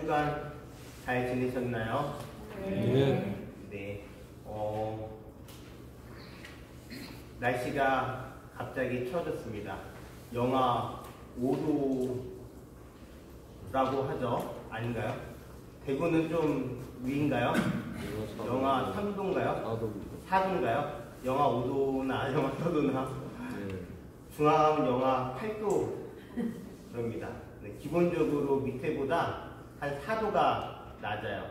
주간 잘 지내셨나요? 네. 네. 날씨가 갑자기 추워졌습니다. 영하 5도라고 하죠? 아닌가요? 대구는 좀 위인가요? 영하 3도인가요? 4도인가요? 영하 5도나 영하 4도나 중앙 영하 8도입니다. 네, 기본적으로 밑에보다 한 4도가 낮아요.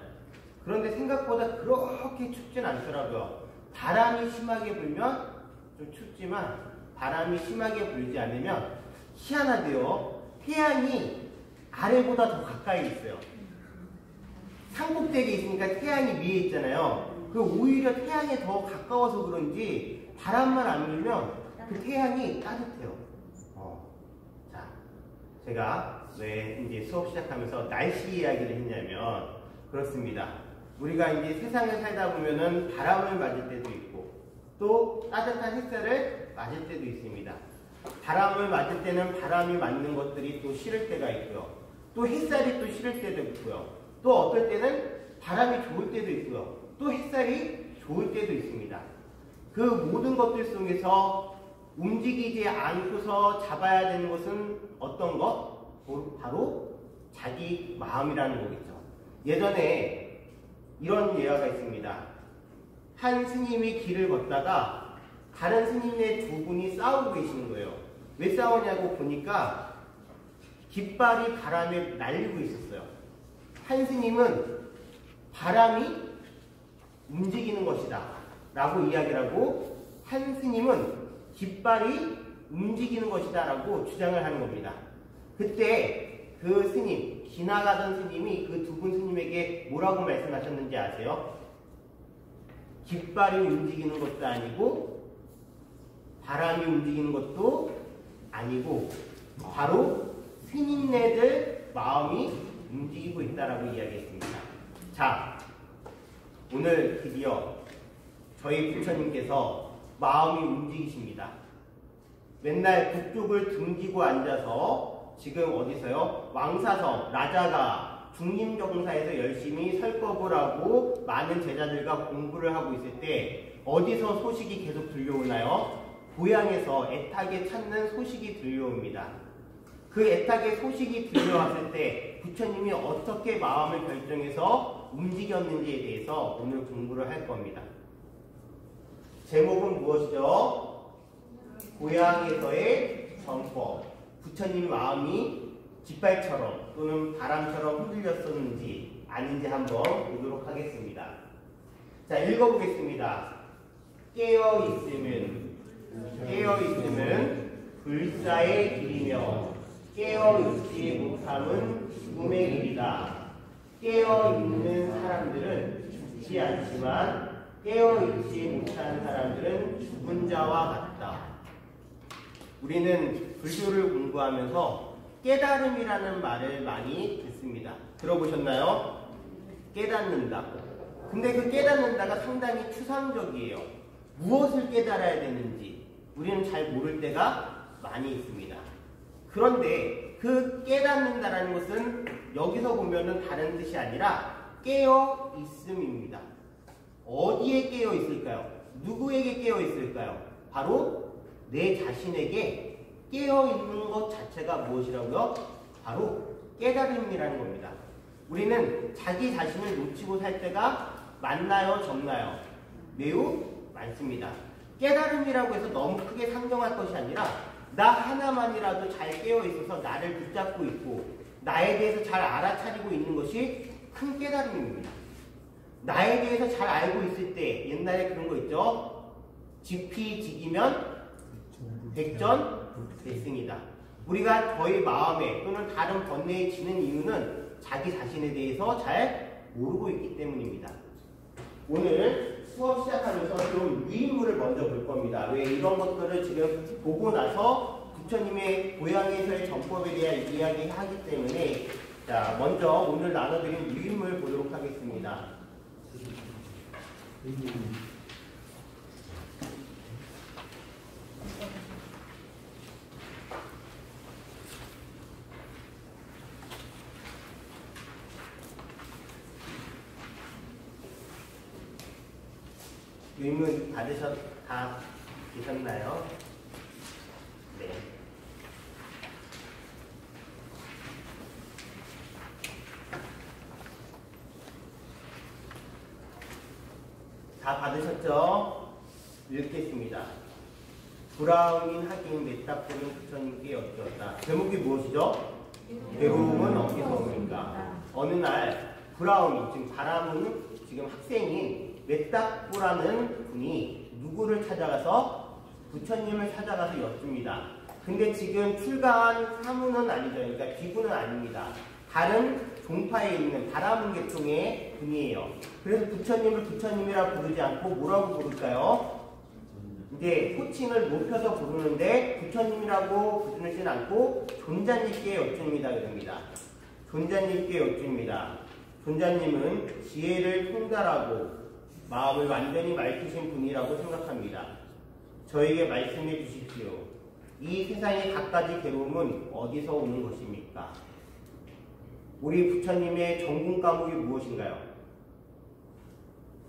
그런데 생각보다 그렇게 춥진 않더라고요. 바람이 심하게 불면 좀 춥지만 바람이 심하게 불지 않으면 희한하대요. 태양이 아래보다 더 가까이 있어요. 산꼭대기에 있으니까 태양이 위에 있잖아요. 그 오히려 태양에 더 가까워서 그런지 바람만 안 불면 그 태양이 따뜻해요. 자, 제가 왜 이제 수업 시작하면서 날씨 이야기를 했냐면 그렇습니다. 우리가 이제 세상을 살다 보면은 바람을 맞을 때도 있고 또 따뜻한 햇살을 맞을 때도 있습니다. 바람을 맞을 때는 바람이 맞는 것들이 또 싫을 때가 있고요. 또 햇살이 또 싫을 때도 있고요. 또 어떨 때는 바람이 좋을 때도 있고요. 또 햇살이 좋을 때도 있습니다. 그 모든 것들 속에서 움직이지 않고서 잡아야 되는 것은 어떤 것? 바로 자기 마음이라는 거겠죠. 예전에 이런 예화가 있습니다. 한 스님이 길을 걷다가 다른 스님네 두 분이 싸우고 계시는 거예요. 왜 싸우냐고 보니까 깃발이 바람에 날리고 있었어요. 한 스님은 바람이 움직이는 것이다 라고 이야기를 하고 한 스님은 깃발이 움직이는 것이다 라고 주장을 하는 겁니다. 그때 그 스님, 지나가던 스님이 그 두 분 스님에게 뭐라고 말씀하셨는지 아세요? 깃발이 움직이는 것도 아니고 바람이 움직이는 것도 아니고 바로 스님네들 마음이 움직이고 있다라고 이야기했습니다. 자, 오늘 드디어 저희 부처님께서 마음이 움직이십니다. 맨날 북쪽을 등지고 앉아서 지금 어디서요? 왕사성, 라자가 중림정사에서 열심히 설법을 하고 많은 제자들과 공부를 하고 있을 때 어디서 소식이 계속 들려오나요? 고향에서 애타게 찾는 소식이 들려옵니다. 그 애타게 소식이 들려왔을 때 부처님이 어떻게 마음을 결정해서 움직였는지에 대해서 오늘 공부를 할 겁니다. 제목은 무엇이죠? 고향에서의 전법. 부처님 마음이 깃발처럼 또는 바람처럼 흔들렸었는지 아닌지 한번 보도록 하겠습니다. 자, 읽어보겠습니다. 깨어있음은 불사의 길이며 깨어있지 못함은 죽음의 길이다. 깨어있는 사람들은 죽지 않지만 깨어있지 못한 사람들은 죽은 자와 같다. 우리는 불교를 공부하면서 깨달음이라는 말을 많이 듣습니다. 들어보셨나요? 깨닫는다. 근데 그 깨닫는다가 상당히 추상적이에요. 무엇을 깨달아야 되는지 우리는 잘 모를 때가 많이 있습니다. 그런데 그 깨닫는다라는 것은 여기서 보면은 다른 뜻이 아니라 깨어 있음입니다. 어디에 깨어 있을까요? 누구에게 깨어 있을까요? 바로 내 자신에게 깨어 있는 것 자체가 무엇이라고요? 바로 깨달음이라는 겁니다. 우리는 자기 자신을 놓치고 살 때가 많나요? 적나요? 매우 많습니다. 깨달음이라고 해서 너무 크게 상정할 것이 아니라 나 하나만이라도 잘 깨어 있어서 나를 붙잡고 있고 나에 대해서 잘 알아차리고 있는 것이 큰 깨달음입니다. 나에 대해서 잘 알고 있을 때 옛날에 그런 거 있죠? 지피지기면 백전백승이다. 우리가 저희 마음에 또는 다른 번뇌에 지는 이유는 자기 자신에 대해서 잘 모르고 있기 때문입니다. 오늘 수업 시작하면서 좀 유인물을 먼저 볼 겁니다. 왜 이런 것들을 지금 보고 나서 부처님의 고향에서의 전법에 대한 이야기하기 때문에 자, 먼저 오늘 나눠드린 유인물 보도록 하겠습니다. 의문 다 되셨나요? 네. 다 받으셨죠? 읽겠습니다. 브라운인 하긴 메타포는 부처님께 여쭈었다. 제목이 무엇이죠? 괴로움은 어디서 옵니까? 어느 날 브라운이, 지금 바람은 지금 학생인 메타포라는 분이 누구를 찾아가서 부처님을 찾아가서 여쭙니다. 근데 지금 출가한 사무는 아니죠. 그러니까 비구는 아닙니다. 다른 종파에 있는 바라문 계통의 분이에요. 그래서 부처님을 부처님이라 부르지 않고 뭐라고 부를까요? 이제 호칭을 높여서 부르는데 부처님이라고 부르진 않고 존자님께 여쭙니다. 그럽니다. 존자님께 여쭙니다. 존자님은 지혜를 통달하고 마음을 완전히 맑히신 분이라고 생각합니다. 저에게 말씀해 주십시오. 이 세상의 갖가지 괴로움은 어디서 오는 것입니까? 우리 부처님의 전공 과목이 무엇인가요?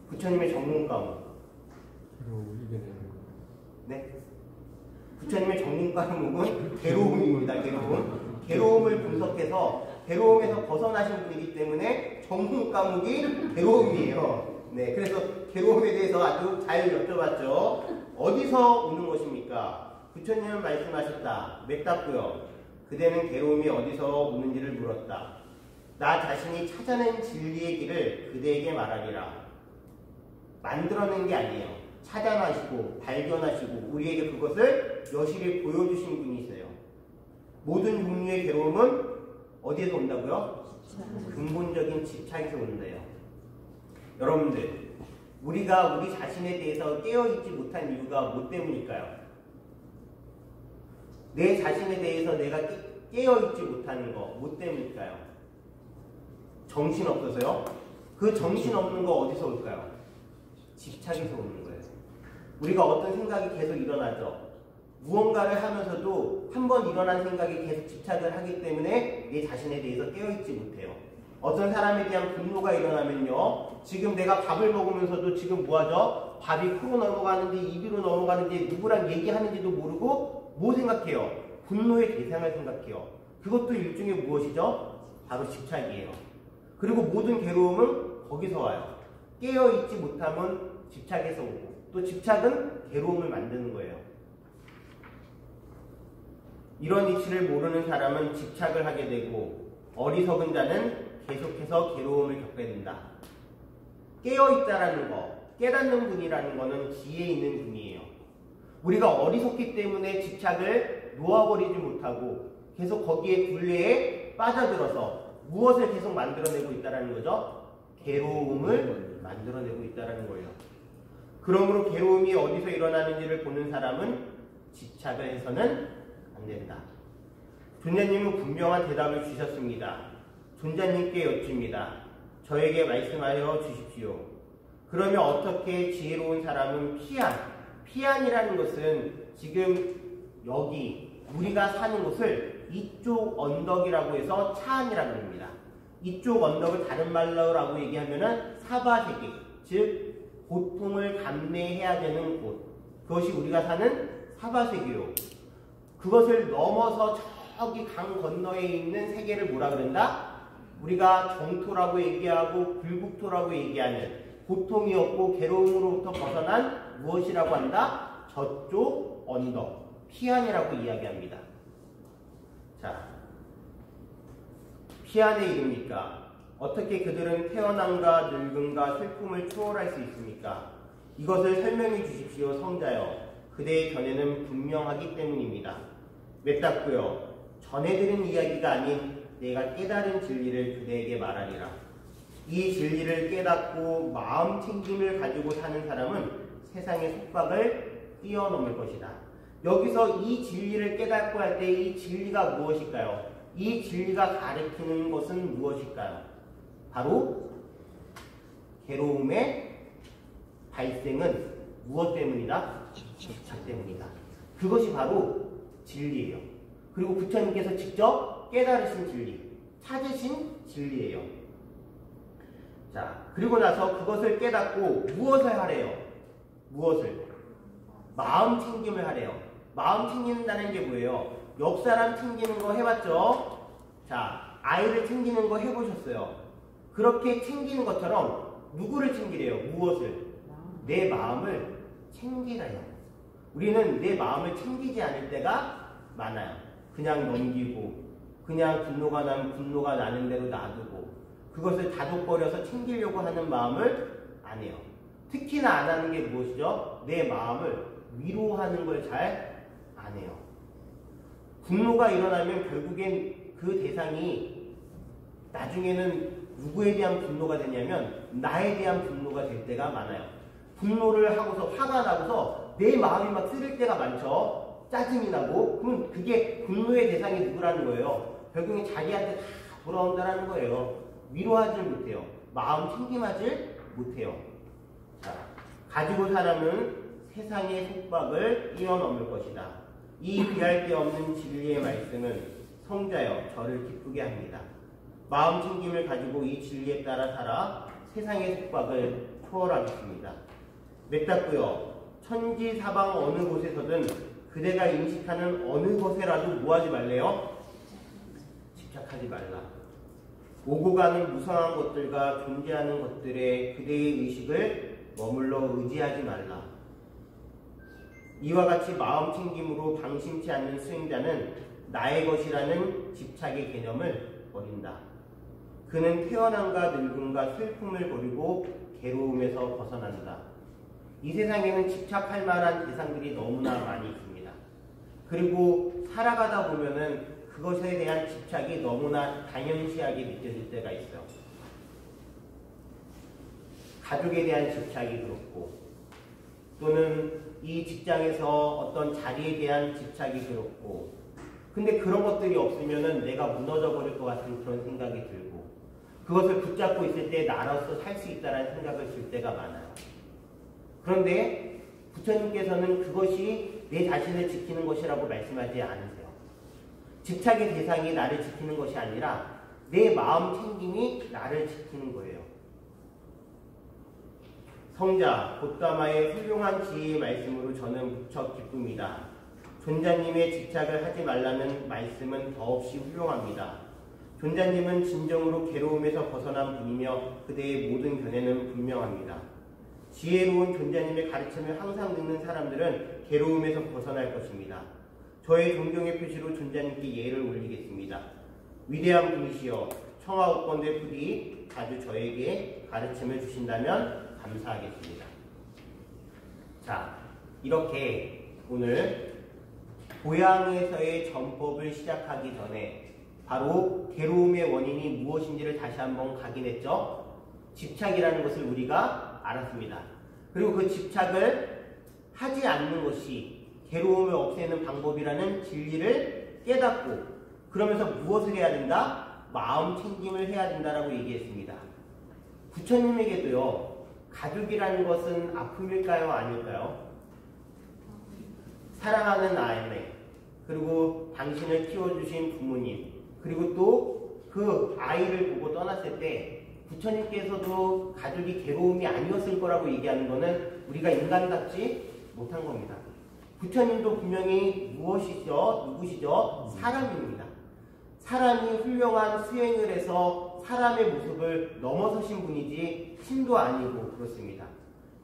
부처님의 전공 과목. 네? 부처님의 전공 과목은 괴로움입니다. 괴로움. 괴로움을 분석해서 괴로움에서 벗어나신 분이기 때문에 전공 과목이 괴로움이에요. 네, 그래서 괴로움에 대해서 아주 잘 여쭤봤죠. 어디서 오는 것입니까? 부처님은 말씀하셨다. 맺답고요. 그대는 괴로움이 어디서 오는지를 물었다. 나 자신이 찾아낸 진리의 길을 그대에게 말하리라. 만들어낸 게 아니에요. 찾아나시고 발견하시고 우리에게 그것을 여실히 보여주신 분이세요. 모든 종류의 괴로움은 어디에서 온다고요? 근본적인 집착에서 온대요. 여러분들, 우리가 우리 자신에 대해서 깨어있지 못한 이유가 뭐 때문일까요? 내 자신에 대해서 내가 깨어있지 못하는 거 뭐 때문일까요? 정신없어서요? 그 정신없는 거 어디서 올까요? 집착에서 오는 거예요. 우리가 어떤 생각이 계속 일어나죠. 무언가를 하면서도 한 번 일어난 생각이 계속 집착을 하기 때문에 내 자신에 대해서 깨어있지 못해요. 어떤 사람에 대한 분노가 일어나면요. 지금 내가 밥을 먹으면서도 지금 뭐하죠? 밥이 코로 넘어가는지 입으로 넘어가는지 누구랑 얘기하는지도 모르고 뭐 생각해요? 분노의 대상을 생각해요. 그것도 일종의 무엇이죠? 바로 집착이에요. 그리고 모든 괴로움은 거기서 와요. 깨어있지 못함은 집착에서 오고 또 집착은 괴로움을 만드는 거예요. 이런 이치를 모르는 사람은 집착을 하게 되고 어리석은 자는 계속해서 괴로움을 겪게 된다. 깨어있다라는 거, 깨닫는 분이라는 거는 지혜 있는 분이에요. 우리가 어리석기 때문에 집착을 놓아버리지 못하고 계속 거기에 굴레에 빠져들어서 무엇을 계속 만들어내고 있다는 거죠? 괴로움을 만들어내고 있다는 거예요. 그러므로 괴로움이 어디서 일어나는지를 보는 사람은 집착을 해서는 안 된다. 존자님은 분명한 대답을 주셨습니다. 존자님께 여쭙니다. 저에게 말씀하여 주십시오. 그러면 어떻게 지혜로운 사람은 피안이라는 것은 지금 여기 우리가 사는 곳을 이쪽 언덕이라고 해서 차안이라고 합니다. 이쪽 언덕을 다른 말로라고 얘기하면은 사바세계, 즉 고통을 감내해야 되는 곳. 그것이 우리가 사는 사바세계요. 그것을 넘어서 저기 강 건너에 있는 세계를 뭐라 그런다? 우리가 정토라고 얘기하고 불국토라고 얘기하는 고통이 없고 괴로움으로부터 벗어난 무엇이라고 한다? 저쪽 언덕, 피안이라고 이야기합니다. 자, 피안에 이릅니까? 어떻게 그들은 태어남과 늙음과 슬픔을 초월할 수 있습니까? 이것을 설명해 주십시오, 성자여. 그대의 견해는 분명하기 때문입니다. 맺답고요. 전해 들은 이야기가 아닌 내가 깨달은 진리를 그대에게 말하리라. 이 진리를 깨닫고 마음 챙김을 가지고 사는 사람은 세상의 속박을 뛰어넘을 것이다. 여기서 이 진리를 깨닫고 할 때 이 진리가 무엇일까요? 이 진리가 가리키는 것은 무엇일까요? 바로 괴로움의 발생은 무엇 때문이다? 집착 때문이다. 그것이 바로 진리예요. 그리고 부처님께서 직접 깨달으신 진리, 찾으신 진리예요. 자, 그리고 나서 그것을 깨닫고 무엇을 하래요? 무엇을? 마음 챙김을 하래요. 마음 챙긴다는 게 뭐예요? 옆 사람 챙기는 거 해봤죠? 자, 아이를 챙기는 거 해보셨어요. 그렇게 챙기는 것처럼 누구를 챙기래요? 무엇을? 내 마음을 챙기래요. 우리는 내 마음을 챙기지 않을 때가 많아요. 그냥 넘기고, 그냥 분노가 나면 분노가 나는 대로 놔두고, 그것을 다독거려서 챙기려고 하는 마음을 안 해요. 특히나 안 하는 게 무엇이죠? 내 마음을 위로하는 걸 잘 안 해요. 분노가 일어나면 결국엔 그 대상이 나중에는 누구에 대한 분노가 되냐면 나에 대한 분노가 될 때가 많아요. 분노를 하고서 화가 나고서 내 마음이 막 쓰릴 때가 많죠. 짜증이 나고. 그럼 그게 분노의 대상이 누구라는 거예요? 결국엔 자기한테 다 돌아온다는 거예요. 위로하지 못해요. 마음 챙김하지 못해요. 자, 가지고 사람은 세상의 속박을 뛰어넘을 것이다. 이 비할 데 없는 진리의 말씀은 성자여 저를 기쁘게 합니다. 마음 챙김을 가지고 이 진리에 따라 살아 세상의 속박을 초월하겠습니다. 맺닫고요. 천지 사방 어느 곳에서든 그대가 인식하는 어느 것에라도 뭐하지 말래요? 집착하지 말라. 오고 가는 무성한 것들과 존재하는 것들에 그대의 의식을 머물러 의지하지 말라. 이와 같이 마음 챙김으로 방심치 않는 수행자는 나의 것이라는 집착의 개념을 버린다. 그는 태어남과 늙음과 슬픔을 버리고 괴로움에서 벗어난다. 이 세상에는 집착할 만한 대상들이 너무나 많이 있습니다. 그리고 살아가다 보면은 그것에 대한 집착이 너무나 당연시하게 느껴질 때가 있어요. 가족에 대한 집착이 그렇고, 또는 이 직장에서 어떤 자리에 대한 집착이 그렇고, 근데 그런 것들이 없으면은 내가 무너져 버릴 것 같은 그런 생각이 들고, 그것을 붙잡고 있을 때 나로서 살 수 있다는 생각을 들 때가 많아요. 그런데 부처님께서는 그것이 내 자신을 지키는 것이라고 말씀하지 않으세요. 집착의 대상이 나를 지키는 것이 아니라 내 마음 챙김이 나를 지키는 거예요. 성자 곧다마의 훌륭한 지혜의 말씀으로 저는 무척 기쁩니다. 존자님의 집착을 하지 말라는 말씀은 더없이 훌륭합니다. 존자님은 진정으로 괴로움에서 벗어난 분이며 그대의 모든 견해는 분명합니다. 지혜로운 존자님의 가르침을 항상 듣는 사람들은 괴로움에서 벗어날 것입니다. 저의 존경의 표시로 존자님께 예를 올리겠습니다. 위대한 분이시여 청하옵건대 부디 자주 저에게 가르침을 주신다면 감사하겠습니다. 자, 이렇게 오늘 고향에서의 전법을 시작하기 전에 바로 괴로움의 원인이 무엇인지를 다시 한번 각인했죠. 집착이라는 것을 우리가 알았습니다. 그리고 그 집착을 하지 않는 것이 괴로움을 없애는 방법이라는 진리를 깨닫고, 그러면서 무엇을 해야 된다? 마음 챙김을 해야 된다라고 얘기했습니다. 부처님에게도요, 가족이라는 것은 아픔일까요? 아닐까요? 사랑하는 아내, 그리고 당신을 키워주신 부모님, 그리고 또 그 아이를 보고 떠났을 때 부처님께서도 가족이 괴로움이 아니었을 거라고 얘기하는 것은 우리가 인간답지 못한 겁니다. 부처님도 분명히 누구시죠? 사람입니다. 사람이 훌륭한 수행을 해서 사람의 모습을 넘어서신 분이지 신도 아니고 그렇습니다.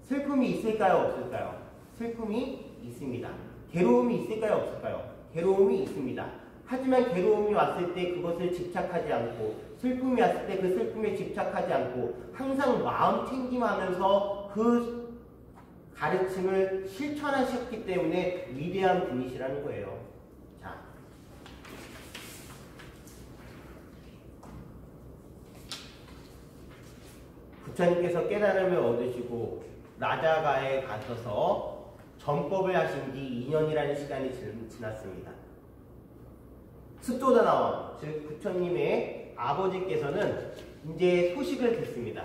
슬픔이 있을까요? 없을까요? 슬픔이 있습니다. 괴로움이 있을까요? 없을까요? 괴로움이 있습니다. 하지만 괴로움이 왔을 때 그것을 집착하지 않고, 슬픔이 왔을 때 그 슬픔에 집착하지 않고 항상 마음 챙김하면서 그 가르침을 실천하셨기 때문에 위대한 분이시라는 거예요. 자, 부처님께서 깨달음을 얻으시고 나자가에 가셔서 전법을 하신 지 2년이라는 시간이 지났습니다. 숫도다나원, 즉 부처님의 아버지께서는 이제 소식을 듣습니다.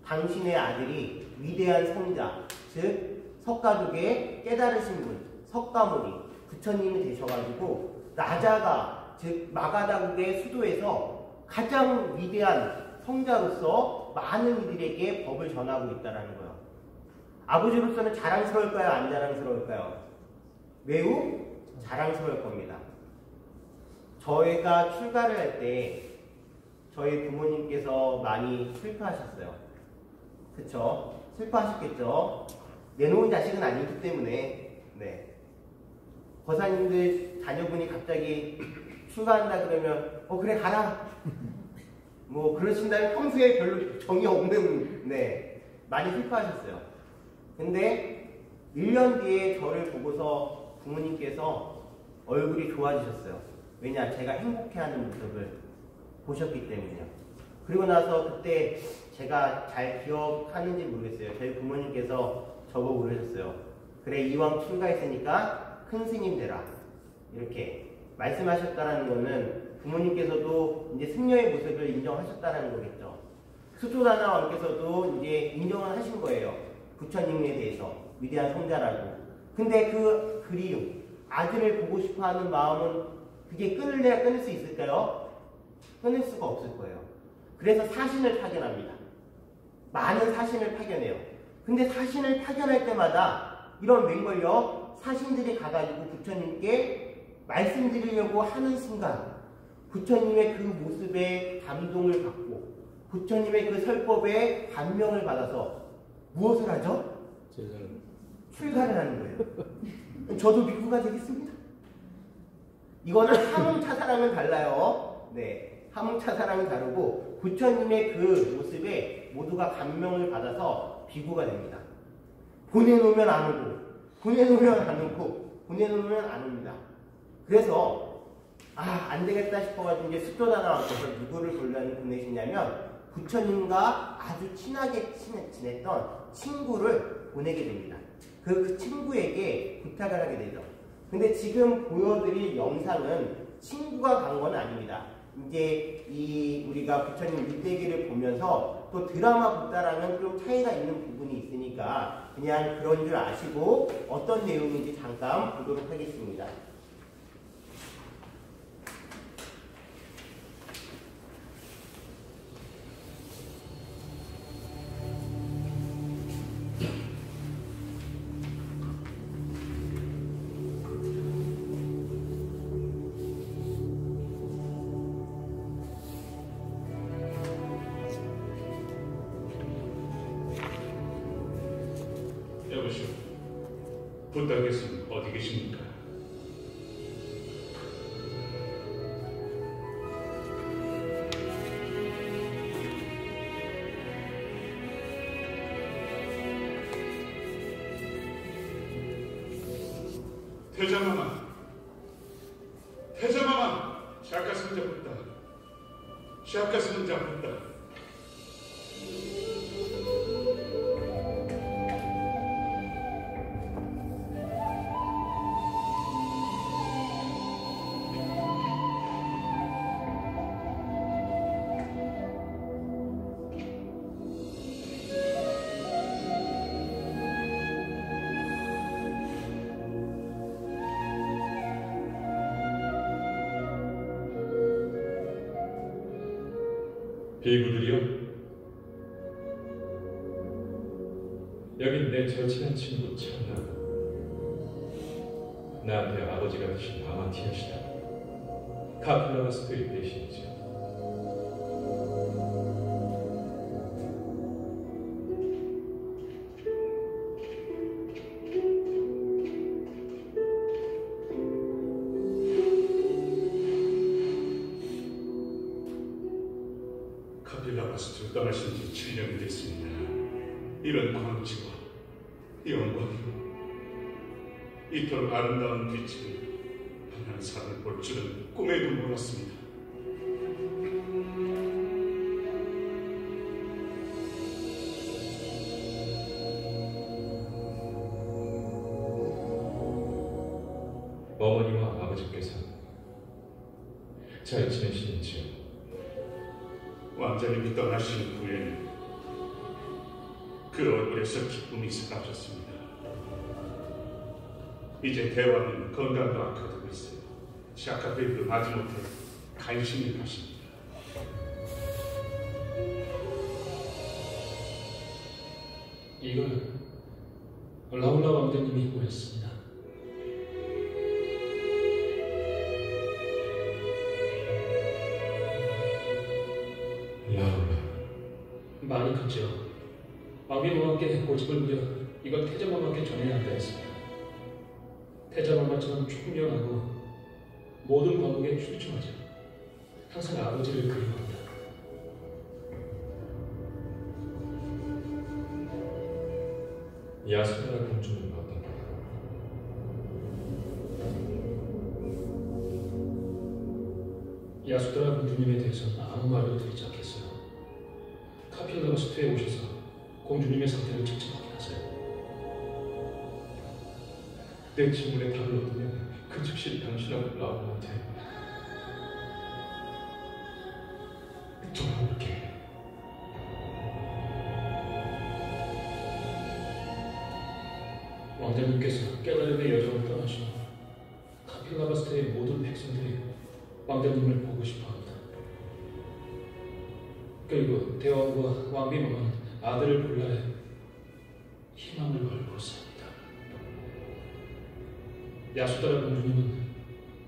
당신의 아들이 위대한 성자, 즉 석가족의 깨달으신 분, 석가모니, 부처님이 되셔가지고 나자가, 즉 마가다국의 수도에서 가장 위대한 성자로서 많은 이들에게 법을 전하고 있다는 거예요. 아버지로서는 자랑스러울까요? 안 자랑스러울까요? 매우 자랑스러울 겁니다. 저희가 출가를 할 때 저희 부모님께서 많이 슬퍼하셨어요. 그쵸? 슬퍼하셨겠죠? 내놓은 자식은 아니기 때문에. 네. 거사님들 자녀분이 갑자기 출가한다 그러면 그래 가라 뭐 그러신다면 평소에 별로 정이 없는, 네, 많이 슬퍼하셨어요. 근데 1년 뒤에 저를 보고서 부모님께서 얼굴이 좋아지셨어요. 왜냐? 제가 행복해하는 모습을 보셨기 때문이요. 그리고 나서 그때 제가 잘 기억하는지 모르겠어요. 저희 부모님께서 저보고 그러셨어요. 그래, 이왕 출가했으니까 큰 스님 되라, 이렇게 말씀하셨다는 거는 부모님께서도 이제 승려의 모습을 인정하셨다는 거겠죠. 수조다나 왕께서도 이제 인정을 하신 거예요. 부처님에 대해서 위대한 성자라고. 근데 그 그리움, 아들을 보고 싶어하는 마음은 그게 끊을래야 끊을 수 있을까요? 끊을 수가 없을 거예요. 그래서 사신을 파견합니다. 많은 사신을 파견해요. 근데 사신을 파견할 때마다 이런 맹걸려 사신들이 가가지고 부처님께 말씀드리려고 하는 순간 부처님의 그 모습에 감동을 받고 부처님의 그 설법에 감명을 받아서 무엇을 하죠? 출가를 하는 거예요. 저도 비구가 되겠습니다. 이거는 하몽차사랑은 달라요. 네, 하몽차사랑은 다르고 부처님의 그 모습에 모두가 감명을 받아서 비구가 됩니다. 보내놓으면 안 오고 보내놓으면 안 오고 보내놓으면 안 옵니다. 그래서 안 되겠다 싶어가지고 이제 수조다나 왕께서 누구를 보내시냐면 부처님과 아주 친하게 지냈던 친구를 보내게 됩니다. 그 친구에게 부탁을 하게 되죠. 근데 지금 보여드릴 영상은 친구가 간 건 아닙니다. 이제 우리가 부처님 일대기를 보면서 또 드라마 보다랑은 좀 차이가 있는 부분이 있으니까 그냥 그런 줄 아시고 어떤 내용인지 잠깐 보도록 하겠습니다. 여보시오, 부탁했으면 어디 계십니까? 태자마마, 태자마마, 샤카스는 잡았다. 샤카스는 잡았다. 비구들이여, 여긴 내 절친한 친구 찬나. 나한테 아버지가 되신 아마티아시다. 카필라바스토의 대신이지. 카필라바스토 떠나신 지 7년이 됐습니다. 이런 광지와 영광이 이토록 아름다운 빛을 빛나는 산을 볼 줄은 꿈에도 몰랐습니다. 어머니와 아버지께서 잘 지내시는지요? 왕자님이 떠나신 후에는 그 얼굴에서 기쁨이 사라졌습니다. 이제 대왕은 건강도 악화되고 있어요. 샤카페이도 마지못해 간신히 가십니다. 이건 라울라 왕자님이 오셨습니다. 라울라. 많이 컸죠. 왕비모함께 고집을 부려 이건 태자마마께 전해야 한다 했습니다. 태자마마처럼 총명하고 모든 과목에 출중하죠. 항상 아버지를 그리워한다. 야스나라 공주는 어떤가? 야수다라 공주님에 대해서는 아무 말도 드리지 않겠어요. 카필라바스트에 오셔서 공주님의 상태를 직접 확인하세요. 내 질문에 답을 얻으면 그 즉시 당신하고 라울라한테 돌아올게. 왕자님께서 깨달음의 여정을 떠나시고 카필라바스트의 모든 백성들이 왕자님을 보고 싶어합니다. 그리고 대왕과 왕비마마는 아들을 골라내 희망을 걸고 삽니다. 야수다라 공주님은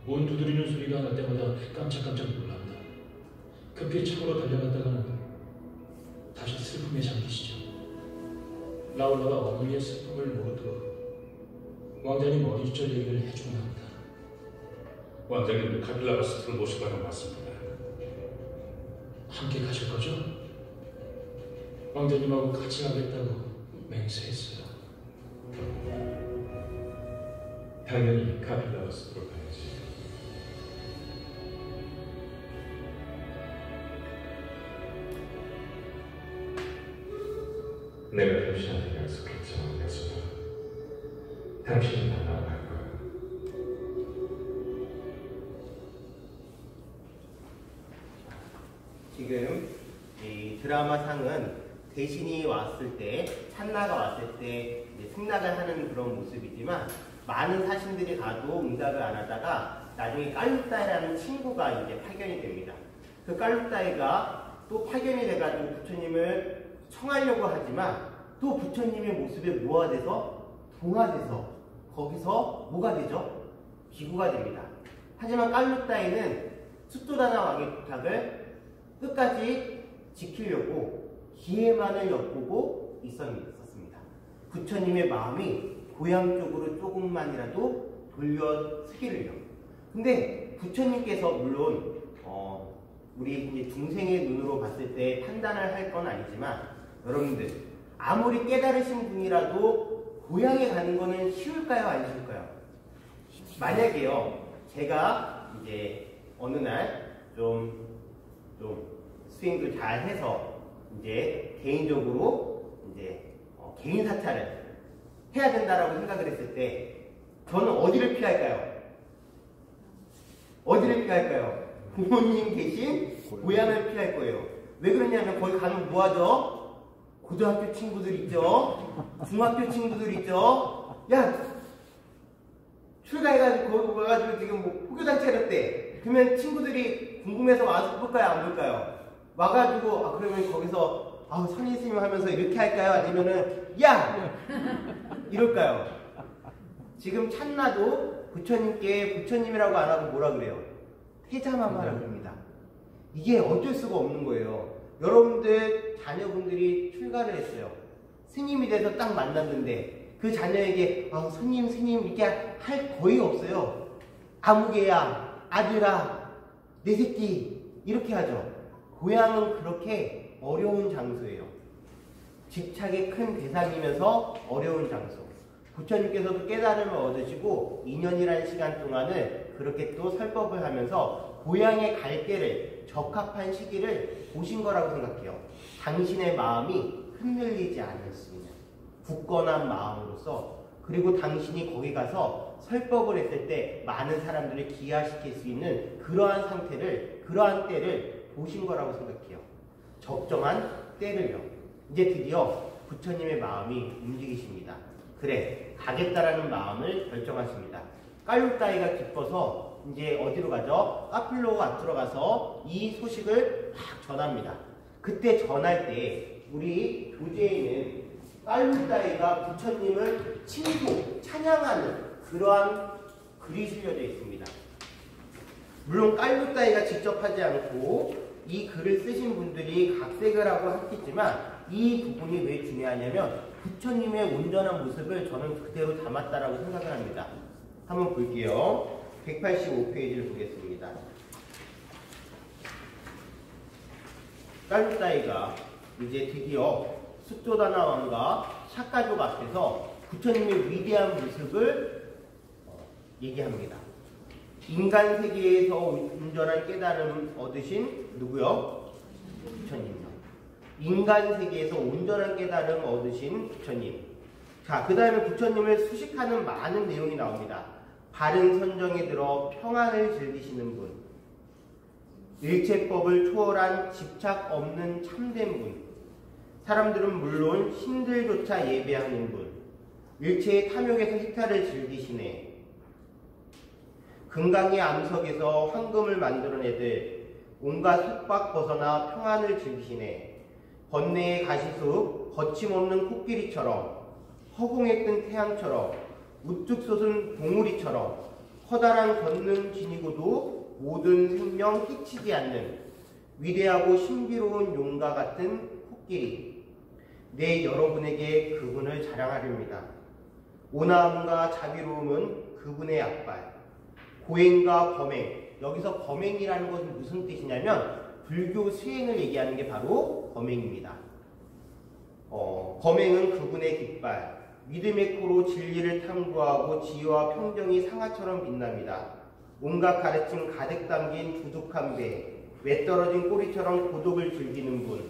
문 두드리는 소리가 날 때마다 깜짝깜짝 놀랍니다. 급히 창으로 달려갔다가는 다시 슬픔에 잠기시죠. 라울라가 어머니의 슬픔을 모르도록 왕자님 어린 시절 얘기를 해주곤 합니다. 왕자님은 카필라바스트를 모시고는 맞습니다. 함께 가실 거죠? 왕자님하고 같이 가겠다고 맹세했어요. 당연히 카필라바스트로 가야지. 내가 당신한테 약속했죠, 야수다. 당신이 만나러 갈 거야. 지금 이 드라마상은 대신이 왔을 때, 찬나가 왔을 때 이제 승낙을 하는 그런 모습이지만 많은 사신들이 가도 응답을 안 하다가 나중에 깔루따이라는 친구가 이제 파견이 됩니다. 그 깔루따이가 또 파견이 돼가지고 부처님을 청하려고 하지만 또 부처님의 모습에 뭐가 돼서? 동화돼서 거기서 뭐가 되죠? 비구가 됩니다. 하지만 깔루따이는 숫도다나 왕의 부탁을 끝까지 지키려고 기회만을 엿보고 있었습니다. 부처님의 마음이 고향 쪽으로 조금만이라도 돌려쓰기를요. 근데 부처님께서 물론 우리 이제 중생의 눈으로 봤을 때 판단을 할 건 아니지만 여러분들 아무리 깨달으신 분이라도 고향에 가는 거는 쉬울까요? 안 쉬울까요? 만약에요 제가 이제 어느 날 좀 스윙도 잘 해서 이제 개인적으로 이제 개인 사찰을 해야 된다라고 생각을 했을 때 저는 어디를 피할까요? 어디를 피할까요? 부모님 계신 고향을 피할 거예요. 왜 그러냐면 거기 가면 뭐하죠? 고등학교 친구들 있죠? 중학교 친구들 있죠? 야! 출가해가지고 거기 가가지고 지금 뭐 포교당 차렸대. 그러면 친구들이 궁금해서 와서 볼까요? 안 볼까요? 와가지고 그러면 거기서 선임 스님 하면서 이렇게 할까요? 아니면은 야! 이럴까요? 지금 찬나도 부처님께 부처님이라고 안 하고 뭐라 그래요? 태자마마라고 합니다. 이게 어쩔 수가 없는 거예요. 여러분들 자녀분들이 출가를 했어요. 스님이 돼서 딱 만났는데 그 자녀에게 스님 이렇게 할 거의 없어요. 아무개야, 아들아, 내 새끼 이렇게 하죠. 고향은 그렇게 어려운 장소예요. 집착의 큰 대상이면서 어려운 장소. 부처님께서도 깨달음을 얻으시고 2년이라는 시간 동안을 그렇게 또 설법을 하면서 고향에 갈 때를 적합한 시기를 보신 거라고 생각해요. 당신의 마음이 흔들리지 않을 수 있는 굳건한 마음으로서, 그리고 당신이 거기 가서 설법을 했을 때 많은 사람들을 기하시킬 수 있는 그러한 상태를, 그러한 때를 보신 거라고 생각해요. 적정한 때를요. 이제 드디어 부처님의 마음이 움직이십니다. 그래, 가겠다라는 마음을 결정하십니다. 깔루따이가 기뻐서 이제 어디로 가죠? 카필로가 들어가서 이 소식을 막 전합니다. 그때 전할 때 우리 교재에는 깔루따이가 부처님을 칭송, 찬양하는 그러한 글이 실려져 있습니다. 물론 깔루따이가 직접 하지 않고 이 글을 쓰신 분들이 각색을 하고 했겠지만 이 부분이 왜 중요하냐면 부처님의 온전한 모습을 저는 그대로 담았다라고 생각을 합니다. 한번 볼게요. 185페이지를 보겠습니다. 깔루따이가 이제 드디어 숫조다나 왕과 샤가족 앞에서 부처님의 위대한 모습을 얘기합니다. 인간 세계에서 온전한 깨달음 얻으신 누구요? 부처님. 인간 세계에서 온전한 깨달음 얻으신 부처님. 자, 그 다음에 부처님을 수식하는 많은 내용이 나옵니다. 바른 선정에 들어 평안을 즐기시는 분, 일체법을 초월한 집착 없는 참된 분, 사람들은 물론 신들조차 예배하는 분, 일체의 탐욕에서 희탈을 즐기시네. 금강의 암석에서 황금을 만들어내듯 온갖 속박 벗어나 평안을 즐기시네. 번뇌의 가시숲 거침없는 코끼리처럼, 허공에 뜬 태양처럼, 우뚝 솟은 봉우리처럼 커다란 권능 지니고도 모든 생명 해치지 않는 위대하고 신비로운 용과 같은 코끼리. 내 여러분에게 그분을 자랑하렵니다. 온화함과 자비로움은 그분의 앞발. 고행과 범행. 여기서 범행이라는 것은 무슨 뜻이냐면 불교 수행을 얘기하는 게 바로 범행입니다. 범행은 그분의 깃발. 믿음의 코로 진리를 탐구하고 지혜와 평정이 상아처럼 빛납니다. 온갖 가르침 가득 담긴 두둑한 배, 외떨어진 꼬리처럼 고독을 즐기는 분,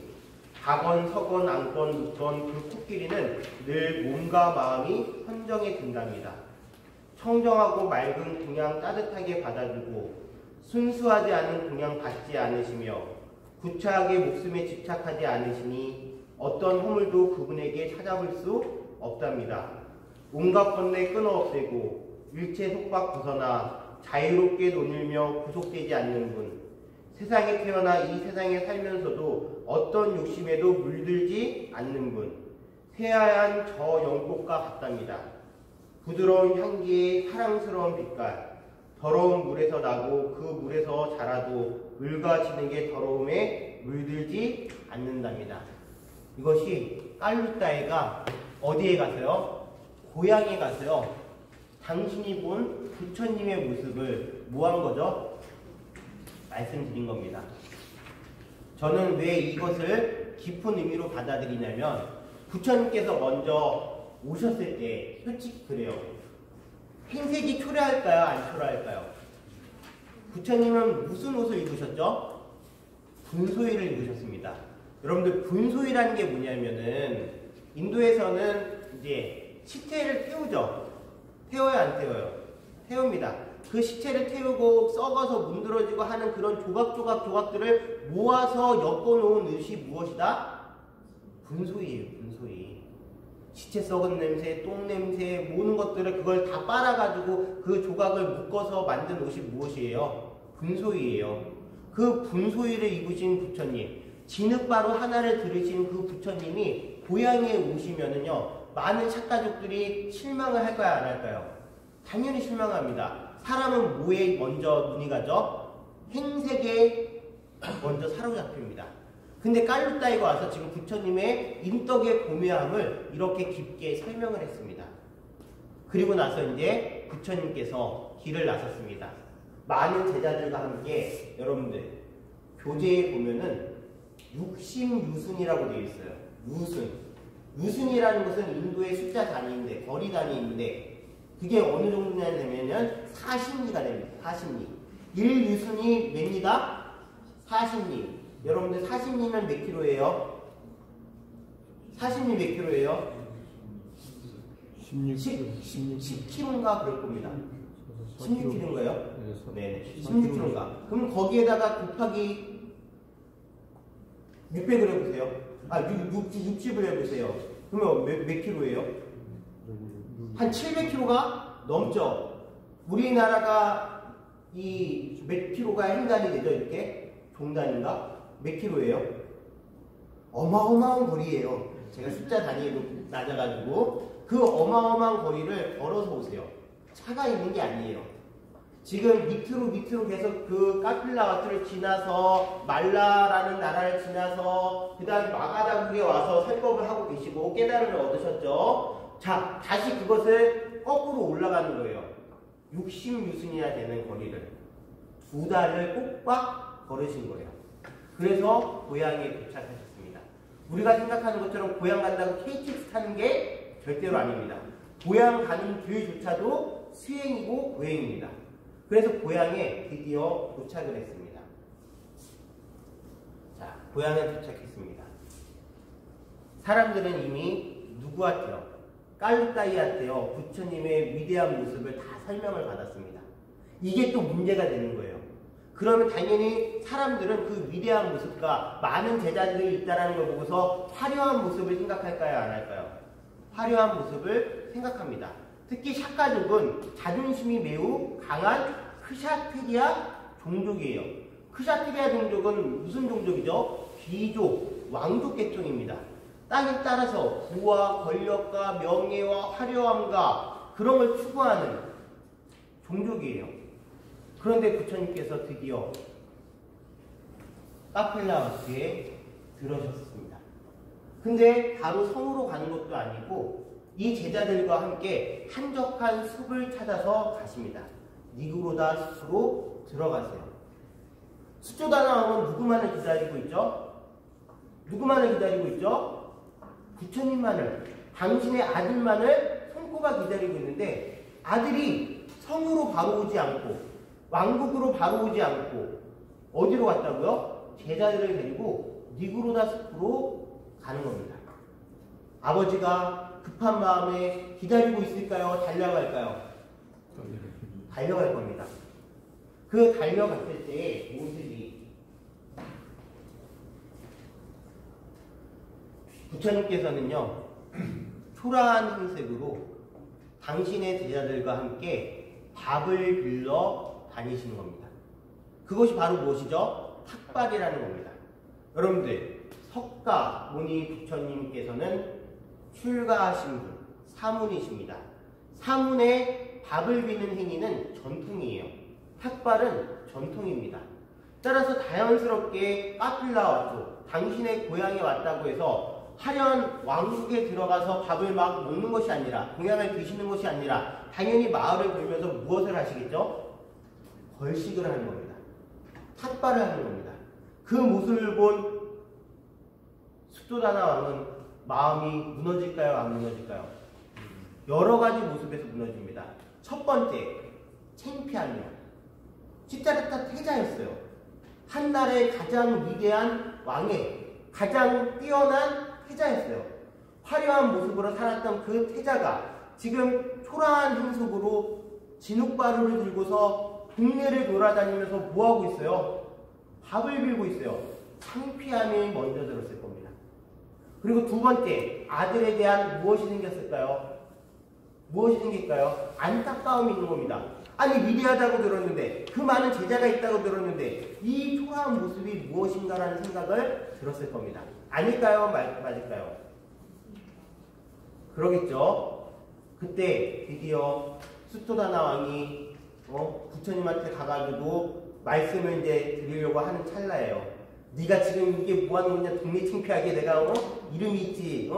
가건 서건 앉건 눕건 그 코끼리는 늘 몸과 마음이 선정에 든답니다. 청정하고 맑은 공양 따뜻하게 받아주고 순수하지 않은 공양 받지 않으시며 구차하게 목숨에 집착하지 않으시니 어떤 허물도 그분에게 찾아볼 수 없답니다. 온갖 번뇌 끊어 없애고 일체 속박 벗어나 자유롭게 논일며 구속되지 않는 분, 세상에 태어나 이 세상에 살면서도 어떤 욕심에도 물들지 않는 분, 새하얀 저 연꽃과 같답니다. 부드러운 향기의 사랑스러운 빛깔, 더러운 물에서 나고 그 물에서 자라도 물과 지능의 더러움에 물들지 않는답니다. 이것이 깔루따이가 어디에 가서요? 고향에 가서요. 당신이 본 부처님의 모습을 뭐 한 거죠? 말씀드린 겁니다. 저는 왜 이것을 깊은 의미로 받아들이냐면 부처님께서 먼저 오셨을 때 솔직히 그래요. 행색이 초라할까요? 안 초라할까요? 부처님은 무슨 옷을 입으셨죠? 분소위를 입으셨습니다. 여러분들 분소위라는 게 뭐냐면은 인도에서는 이제 시체를 태우죠. 태워요, 안 태워요? 태웁니다. 그 시체를 태우고 썩어서 문드러지고 하는 그런 조각들을 모아서 엮어놓은 옷이 무엇이다? 분소위예요, 분소위. 시체 썩은 냄새, 똥 냄새, 모든 것들을 그걸 다 빨아가지고 그 조각을 묶어서 만든 옷이 무엇이에요? 분소위예요. 그 분소위를 입으신 부처님, 진흙바로 하나를 들으신 그 부처님이 고향에 오시면은요, 많은 샤가족들이 실망을 할까요, 안 할까요? 당연히 실망합니다. 사람은 뭐에 먼저 눈이 가죠? 행색에 먼저 사로잡힙니다. 근데 깔루따이가 와서 지금 부처님의 인덕의 고묘함을 이렇게 깊게 설명을 했습니다. 그리고 나서 이제 부처님께서 길을 나섰습니다. 많은 제자들과 함께 여러분들 교재에 보면은 육심유순이라고 되어 있어요. 유순. 유순이라는 것은 인도의 숫자 단위인데, 거리 단위인데 그게 어느 정도냐 되면은 40리가 됩니다. 40리. 1유순이 몇리다? 40리. 여러분들 40리면 몇 킬로예요? 40리 몇 킬로예요? 10킬로인가 그럴 겁니다. 16킬로인가요? 네, 16킬로인가. 그럼 거기에다가 곱하기 600을 해보세요. 60을 해보세요. 그러면 몇 킬로예요? 한 700킬로가 넘죠. 우리나라가 이 몇 킬로가 행단이 되죠? 이렇게 종단인가? 몇 킬로예요? 어마어마한 거리예요. 제가 숫자 단위로 낮아가지고 그 어마어마한 거리를 걸어서 오세요. 차가 있는 게 아니에요. 지금 밑으로 계속 그 카필라와트를 지나서 말라라는 나라를 지나서 그 다음 마가다국에 와서 설법을 하고 계시고 깨달음을 얻으셨죠. 자, 다시 그것을 거꾸로 올라가는 거예요. 60유순이나 되는 거리를 2달을 꼬박 걸으신 거예요. 그래서 고향에 도착하셨습니다. 우리가 생각하는 것처럼 고향 간다고 KTX 타는 게 절대로 아닙니다. 고향 가는 길조차도 수행이고 고행입니다. 그래서 고향에 드디어 도착을 했습니다. 자, 고향에 도착했습니다. 사람들은 이미 누구한테요? 깔루따이한테요. 부처님의 위대한 모습을 다 설명을 받았습니다. 이게 또 문제가 되는 거예요. 그러면 당연히 사람들은 그 위대한 모습과 많은 제자들이 있다는 걸 보고서 화려한 모습을 생각할까요? 안 할까요? 화려한 모습을 생각합니다. 특히 샤카족은 자존심이 매우 강한 크샤트리아 종족이에요. 크샤트리아 종족은 무슨 종족이죠? 귀족, 왕족 계통입니다. 땅에 따라서 부와 권력과 명예와 화려함과 그런 걸 추구하는 종족이에요. 그런데 부처님께서 드디어 카필라와트에 들어섰습니다. 근데 바로 성으로 가는 것도 아니고 이 제자들과 함께 한적한 숲을 찾아서 가십니다. 니구로다 숲으로 들어가세요. 수조다나왕은 누구만을 기다리고 있죠? 누구만을 기다리고 있죠? 부처님만을, 당신의 아들만을 손꼽아 기다리고 있는데 아들이 성으로 바로 오지 않고 왕국으로 바로 오지 않고 어디로 갔다고요? 제자들을 데리고 니구로다 숲으로 가는 겁니다. 아버지가 급한 마음에 기다리고 있을까요? 달려갈까요? 달려갈 겁니다. 그 달려갔을 때의 모습이 부처님께서는요 초라한 행색으로 당신의 제자들과 함께 밥을 빌러 다니시는 겁니다. 그것이 바로 무엇이죠? 탁발이라는 겁니다. 여러분들 석가 모니 부처님께서는 출가하신 분, 사문이십니다. 사문에 밥을 비는 행위는 전통이에요. 탁발은 전통입니다. 따라서 자연스럽게 카필라와토, 당신의 고향에 왔다고 해서 화려한 왕국에 들어가서 밥을 막 먹는 것이 아니라, 공양을 드시는 것이 아니라 당연히 마을을 돌면서 무엇을 하시겠죠? 벌식을 하는 겁니다. 탁발을 하는 겁니다. 그 모습을 본 숙도다나 왕은 마음이 무너질까요? 안 무너질까요? 여러 가지 모습에서 무너집니다. 첫 번째, 창피함이요. 시타르타 태자였어요. 한 나라의 가장 위대한 왕의 가장 뛰어난 태자였어요. 화려한 모습으로 살았던 그 태자가 지금 초라한 행석으로 진흙바루를 들고서 동네를 돌아다니면서 뭐하고 있어요? 밥을 빌고 있어요. 창피함이 먼저 들었을 겁니다. 그리고 두 번째, 아들에 대한 무엇이 생겼을까요? 무엇이 생길까요? 안타까움이 있는 겁니다. 아니 위대하다고 들었는데, 그 많은 제자가 있다고 들었는데 이 초라한 모습이 무엇인가라는 생각을 들었을 겁니다. 아닐까요? 맞을까요? 그러겠죠. 그때 드디어 수토다나 왕이 부처님한테 가가지고 말씀을 이제 드리려고 하는 찰나예요. 네가 지금 이게 뭐하는 거냐, 동네 창피하게 내가 이름이 있지,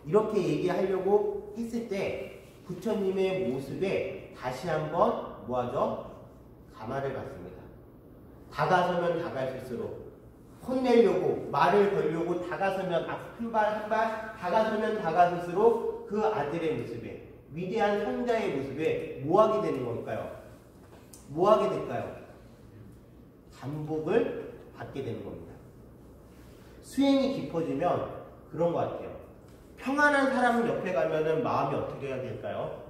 이렇게 얘기하려고 했을 때 부처님의 모습에 다시 한번 뭐하죠? 가마를 받습니다. 다가서면 다가설수록 혼내려고, 말을 걸려고 다가서면 한 발 한 발 다가서면 다가설수록 그 아들의 모습에, 위대한 성자의 모습에 뭐하게 되는 걸까요? 뭐하게 될까요? 단복을 받게 되는 겁니다. 수행이 깊어지면 그런 것 같아요. 평안한 사람 옆에 가면은 마음이 어떻게 해야 될까요?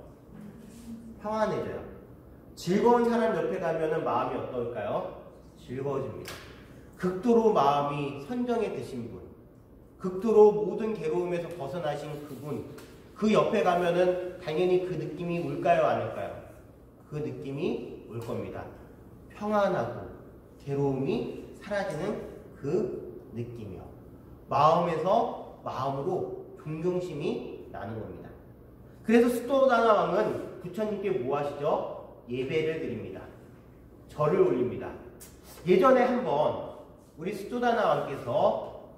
평안해져요. 즐거운 사람 옆에 가면은 마음이 어떨까요? 즐거워집니다. 극도로 마음이 선정에 드신 분, 극도로 모든 괴로움에서 벗어나신 그분, 그 옆에 가면은 당연히 그 느낌이 올까요? 안 올까요? 그 느낌이 올 겁니다. 평안하고 괴로움이 사라지는 그 느낌이요. 마음에서 마음으로 존경심이 나는 겁니다. 그래서 수도다나 왕은 부처님께 뭐 하시죠? 예배를 드립니다. 절을 올립니다. 예전에 한번 우리 수도다나 왕께서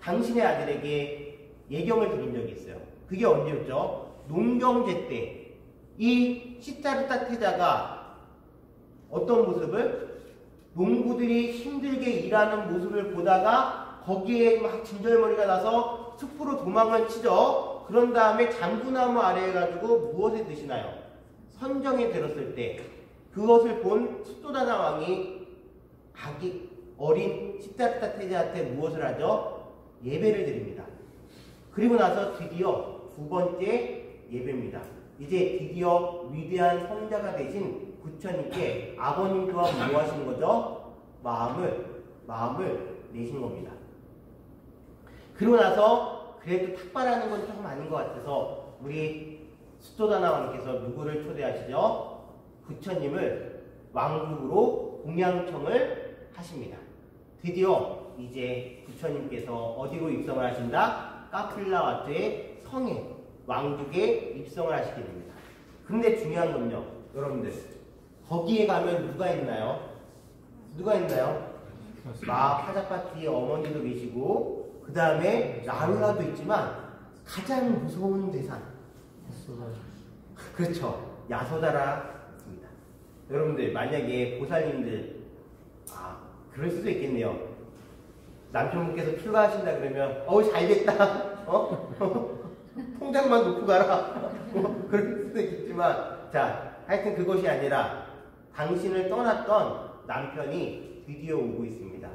당신의 아들에게 예경을 드린 적이 있어요. 그게 언제였죠? 농경제 때 이 시타르타 태자가 어떤 모습을? 농부들이 힘들게 일하는 모습을 보다가 거기에 막 진절머리가 나서 숲으로 도망을 치죠. 그런 다음에 장구나무 아래에 가지고 무엇을 드시나요? 선정에 들었을 때 그것을 본 수도다나 왕이 아기 어린 시타르타 태자한테 무엇을 하죠? 예배를 드립니다. 그리고 나서 드디어 두 번째 예배입니다. 이제 드디어 위대한 성자가 되신 부처님께 아버님 또한 뭐 하시는 거죠? 마음을 내신 겁니다. 그리고 나서 그래도 탁발하는 건 조금 아닌 것 같아서 우리 수도다나 왕께서 누구를 초대하시죠? 부처님을 왕국으로 공양청을 하십니다. 드디어 이제 부처님께서 어디로 입성을 하신다? 카필라와트의 성에 왕국에 입성을 하시게 됩니다. 근데 중요한 건요, 여러분들 거기에 가면 누가 있나요? 누가 있나요? 파자파티의 어머니도 계시고 그 다음에 나루라도 있지만 가장 무서운 대상 그렇죠, 야소다라입니다. 여러분들 만약에 보살님들 그럴 수도 있겠네요. 남편분께서 출가하신다 그러면 잘됐다 통장만 놓고 가라 그럴 수도 있겠지만, 자, 하여튼 그것이 아니라 당신을 떠났던 남편이 드디어 오고 있습니다.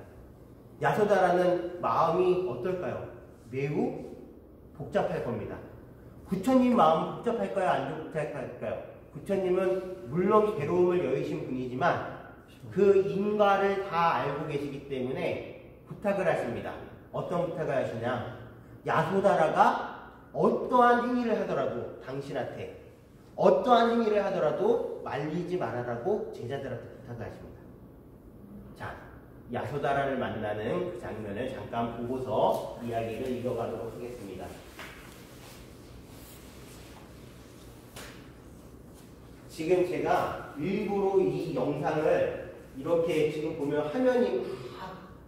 야소다라는 마음이 어떨까요? 매우 복잡할 겁니다. 부처님 마음 복잡할까요? 안 복잡할까요? 부처님은 물론 괴로움을 여의신 분이지만 그 인과를 다 알고 계시기 때문에 부탁을 하십니다. 어떤 부탁을 하시냐? 야소다라가 어떠한 행위를 하더라도 당신한테 어떠한 행위를 하더라도 말리지 말아라고 제자들한테 부탁을 하십니다. 자, 야소다라를 만나는 그 장면을 잠깐 보고서 이야기를 이어가도록 하겠습니다. 지금 제가 일부러 이 영상을 이렇게 지금 보면 화면이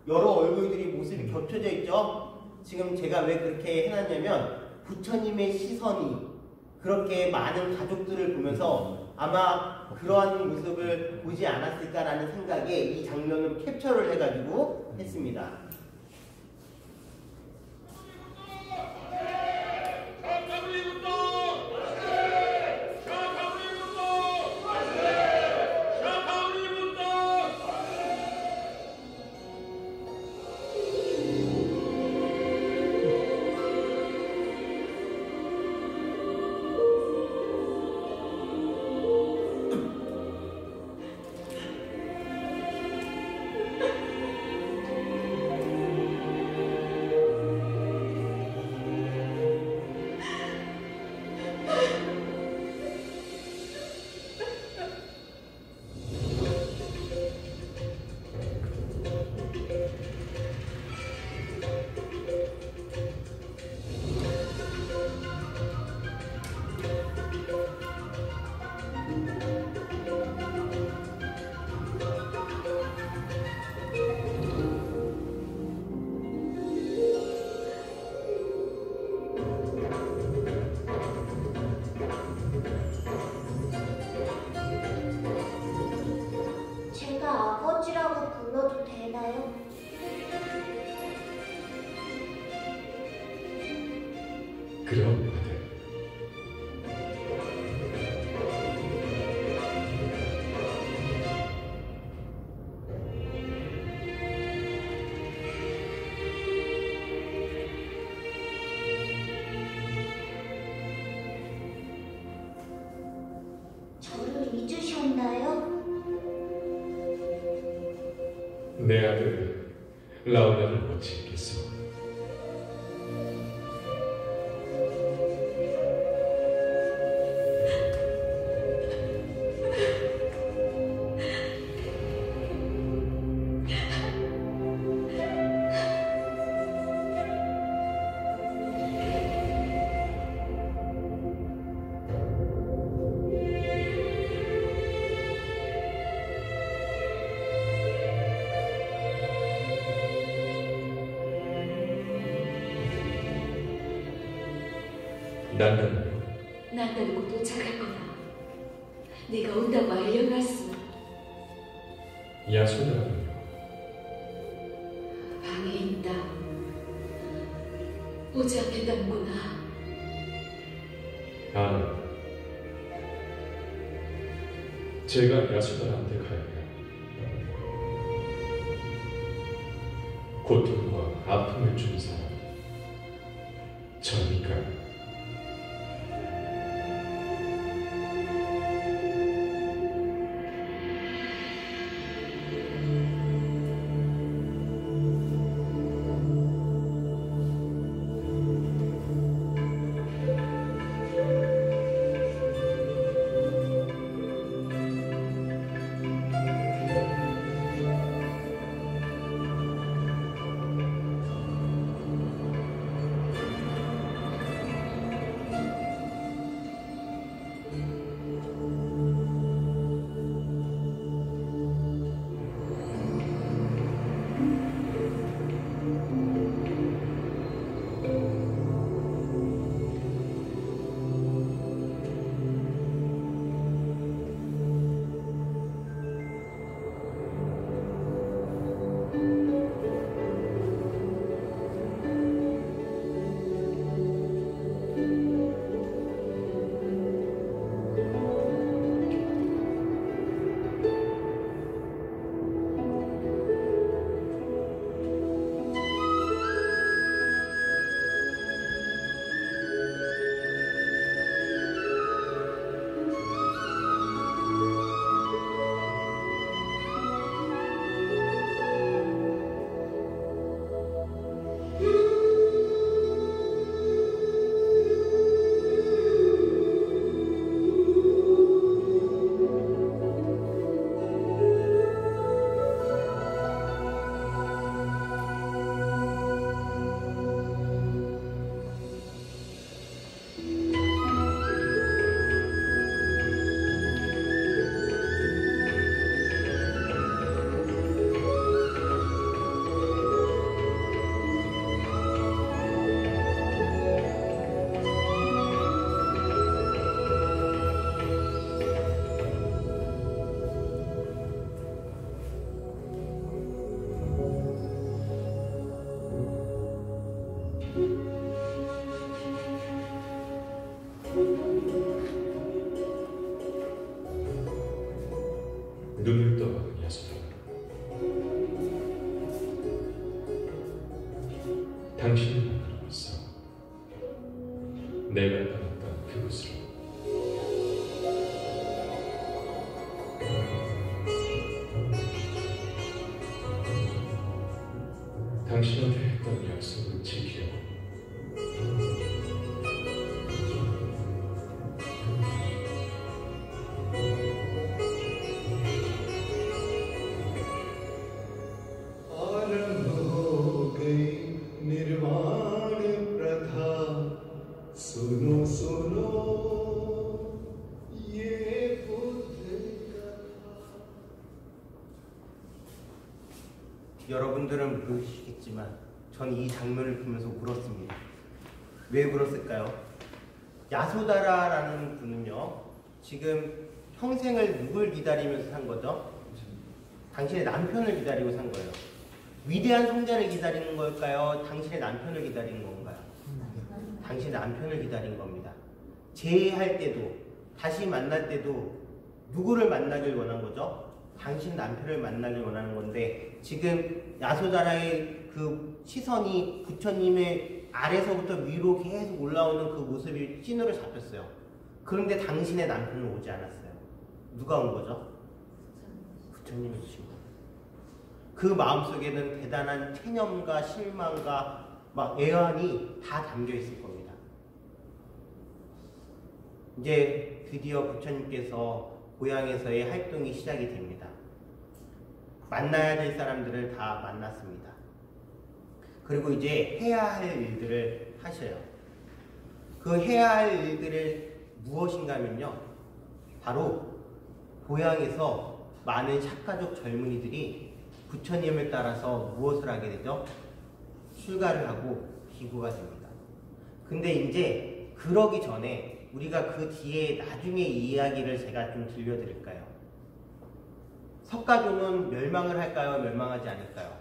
여러 얼굴들이 모습이 겹쳐져 있죠? 지금 제가 왜 그렇게 해놨냐면 부처님의 시선이 그렇게 많은 가족들을 보면서 아마 그러한 모습을 보지 않았을까라는 생각에 이 장면을 캡처를 해가지고 했습니다. 그럼 아들, 저를 잊으셨나요? 내 아들 라우라를 못 지키겠소. 난다나요? 난다는 곳 도착할 거야. 네가 온다고 알려놨어. 야소다라군요. 방에 있다. 오지 않겠다는구나. 아니, 제가 야소다라한테 가야 해요. 고통과 아픔을 준 사람, 저니까. 눈을 떠, 야소다. 당신이 만나고 있어. 내가 떠났던 그곳으로. 당신한테 했던 약속을 지켜. 여러분들은 모르시겠지만 전 이 장면을 보면서 울었습니다. 왜 울었을까요? 야소다라라는 분은요, 지금 평생을 누굴 기다리면서 산 거죠? 당신의 남편을 기다리고 산 거예요. 위대한 성자를 기다리는 걸까요? 당신의 남편을 기다리는 건가요? 당신의 남편을 기다린 겁니다. 재회할 때도, 다시 만날 때도 누구를 만나길 원한 거죠? 당신 남편을 만나길 원하는 건데, 지금 야소다라의 그 시선이 부처님의 아래서부터 위로 계속 올라오는 그 모습이 찐으로 잡혔어요. 그런데 당신의 남편은 오지 않았어요. 누가 온 거죠? 부처님이 오신 거예요. 그 마음속에는 대단한 체념과 실망과 막 애환이 다 담겨 있을 겁니다. 이제 드디어 부처님께서 고향에서의 활동이 시작이 됩니다. 만나야 될 사람들을 다 만났습니다. 그리고 이제 해야 할 일들을 하셔요. 그 해야 할 일들을 무엇인가 하면요, 바로 고향에서 많은 샷가족 젊은이들이 부처님을 따라서 무엇을 하게 되죠? 출가를 하고 비구가 됩니다. 근데 이제 그러기 전에 우리가 그 뒤에 나중에 이야기를 제가 좀 들려드릴까요? 석가종은 멸망을 할까요? 멸망하지 않을까요?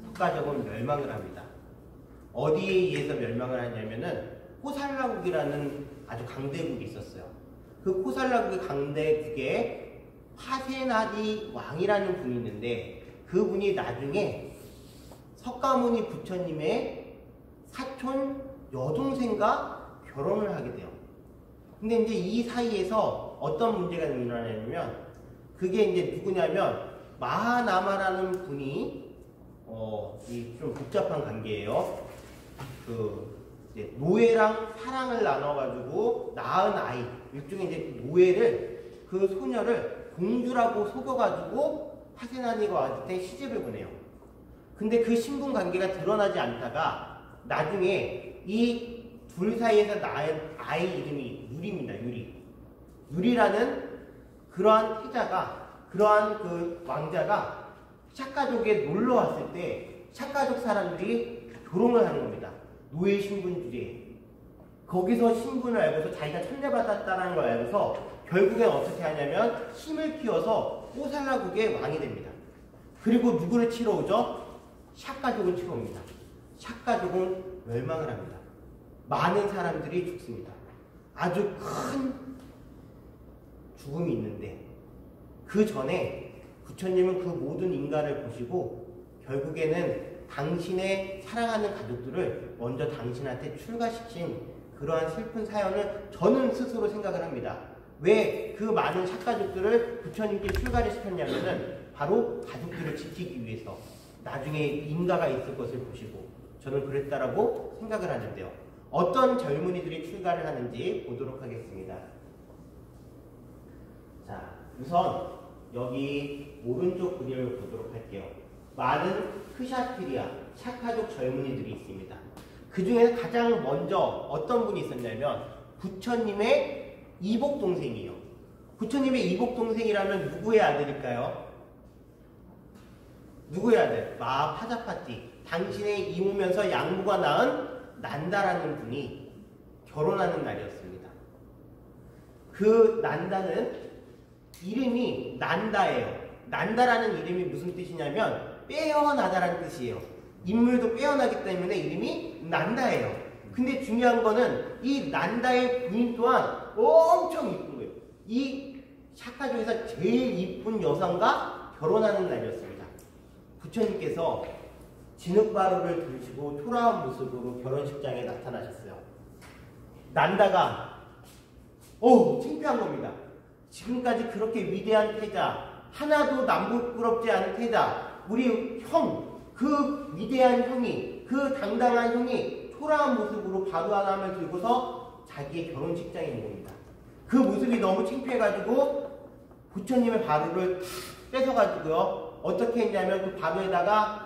석가종은 멸망을 합니다. 어디에 의해서 멸망을 하냐면은 호살라국이라는 아주 강대국이 있었어요. 그 호살라국의 강대국에 파세나디 왕이라는 분이 있는데 그분이 나중에 석가모니 부처님의 사촌 여동생과 결혼을 하게 돼요. 근데 이제 이 사이에서 어떤 문제가 일어나냐면 그게 이제 누구냐면 마하나마라는 분이 좀 복잡한 관계예요. 이제 노예랑 사랑을 나눠가지고 낳은 아이, 일종의 이제 노예를 그 소녀를 공주라고 속여가지고 파세나니가 왔을 때 시집을 보내요. 근데 그 신분 관계가 드러나지 않다가 나중에 이 둘 사이에서 낳은 아이 이름이 유리입니다. 유리라는 그러한 태자가, 그러한 그 왕자가 샤카족에 놀러 왔을 때 샤카족 사람들이 조롱을 하는 겁니다. 노예 신분 주제에. 거기서 신분을 알고서 자기가 천대받았다는 걸 알고서 결국엔 어떻게 하냐면 힘을 키워서 호살라국의 왕이 됩니다. 그리고 누구를 치러 오죠? 샤카족을 치러 옵니다. 샤카족은 멸망을 합니다. 많은 사람들이 죽습니다. 아주 큰 죽음이 있는데 그 전에 부처님은 그 모든 인간을 보시고 결국에는 당신의 사랑하는 가족들을 먼저 당신한테 출가시킨 그러한 슬픈 사연을 저는 스스로 생각을 합니다. 왜 그 많은 샷가족들을 부처님께 출가를 시켰냐면은 바로 가족들을 지키기 위해서 나중에 인가가 있을 것을 보시고 저는 그랬다라고 생각을 하는데요. 어떤 젊은이들이 출가를 하는지 보도록 하겠습니다. 자, 우선 여기 오른쪽 그림을 보도록 할게요. 많은 크샤트리아, 샤카족 젊은이들이 있습니다. 그 중에 가장 먼저 어떤 분이 있었냐면 부처님의 이복동생이에요. 부처님의 이복동생이라면 누구의 아들일까요? 누구의 아들? 마하파자파티. 당신의 이모면서 양부가 낳은 난다라는 분이 결혼하는 날이었습니다. 그 난다는 이름이 난다예요. 난다라는 이름이 무슨 뜻이냐면 빼어나다라는 뜻이에요. 인물도 빼어나기 때문에 이름이 난다예요. 근데 중요한 거는 이 난다의 부인 또한 엄청 이쁜 거예요. 이 샤카족에서 제일 이쁜 여성과 결혼하는 날이었습니다. 부처님께서 진흙바루를 들시고 초라한 모습으로 결혼식장에 나타나셨어요. 난다가 창피한 겁니다. 지금까지 그렇게 위대한 태자, 하나도 남부끄럽지 않은 태자, 우리 형, 그 위대한 형이, 그 당당한 형이 초라한 모습으로 바루 하나를 들고서 자기의 결혼식장에 있는 겁니다. 그 모습이 너무 창피해가지고 부처님의 바루를 뺏어가지고요. 어떻게 했냐면 그 바루에다가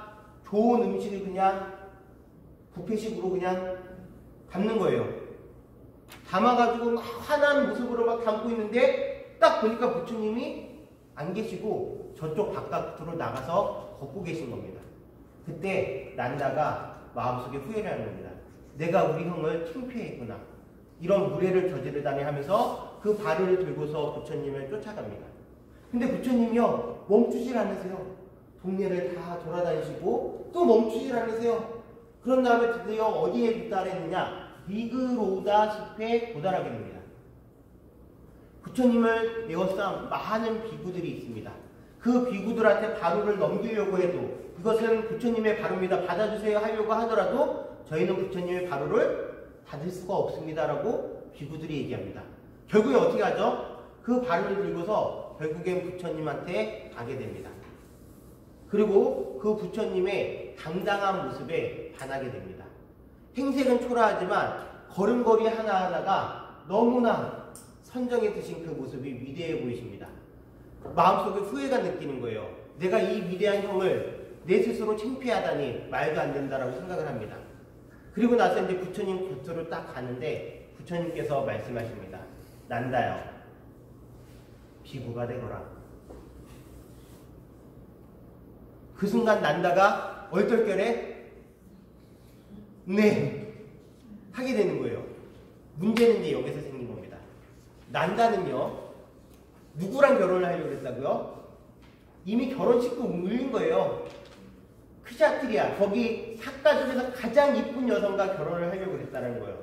좋은 음식을 그냥 뷔페식으로 그냥 담는 거예요. 담아가지고 막 환한 모습으로 막 담고 있는데 딱 보니까 부처님이 안 계시고 저쪽 바깥으로 나가서 걷고 계신 겁니다. 그때 난다가 마음속에 후회를 하는 겁니다. 내가 우리 형을 창피했구나. 이런 무례를 저지르다니 하면서 그 바루를 들고서 부처님을 쫓아갑니다. 근데 부처님이요 멈추질 않으세요. 동네를 다 돌아다니시고 또 멈추질 않으세요. 그런 다음에 드디어 어디에 도달했느냐? 미그로다 숲에 도달하게 됩니다. 부처님을 에워싼 많은 비구들이 있습니다. 그 비구들한테 바루를 넘기려고 해도 이것은 부처님의 바루입니다. 받아주세요 하려고 하더라도 저희는 부처님의 바루를 받을 수가 없습니다라고 비구들이 얘기합니다. 결국에 어떻게 하죠? 그 바루를 들고서 결국엔 부처님한테 가게 됩니다. 그리고 그 부처님의 당당한 모습에 반하게 됩니다. 행색은 초라하지만 걸음걸이 하나하나가 너무나 선정해 드신 그 모습이 위대해 보이십니다. 마음속에 후회가 느끼는 거예요. 내가 이 위대한 형을 내 스스로 창피하다니 말도 안 된다라고 생각을 합니다. 그리고 나서 이제 부처님 곁으로 딱 가는데 부처님께서 말씀하십니다. 난다요. 비구가 되거라. 그 순간 난다가 얼떨결에 네 하게 되는 거예요. 문제는 이제 여기서 생긴 겁니다. 난다는요, 누구랑 결혼을 하려고 했다고요? 이미 결혼식도 올린 거예요. 크샤트리아, 거기 삭가족에서 가장 이쁜 여성과 결혼을 하려고 했다는 거예요.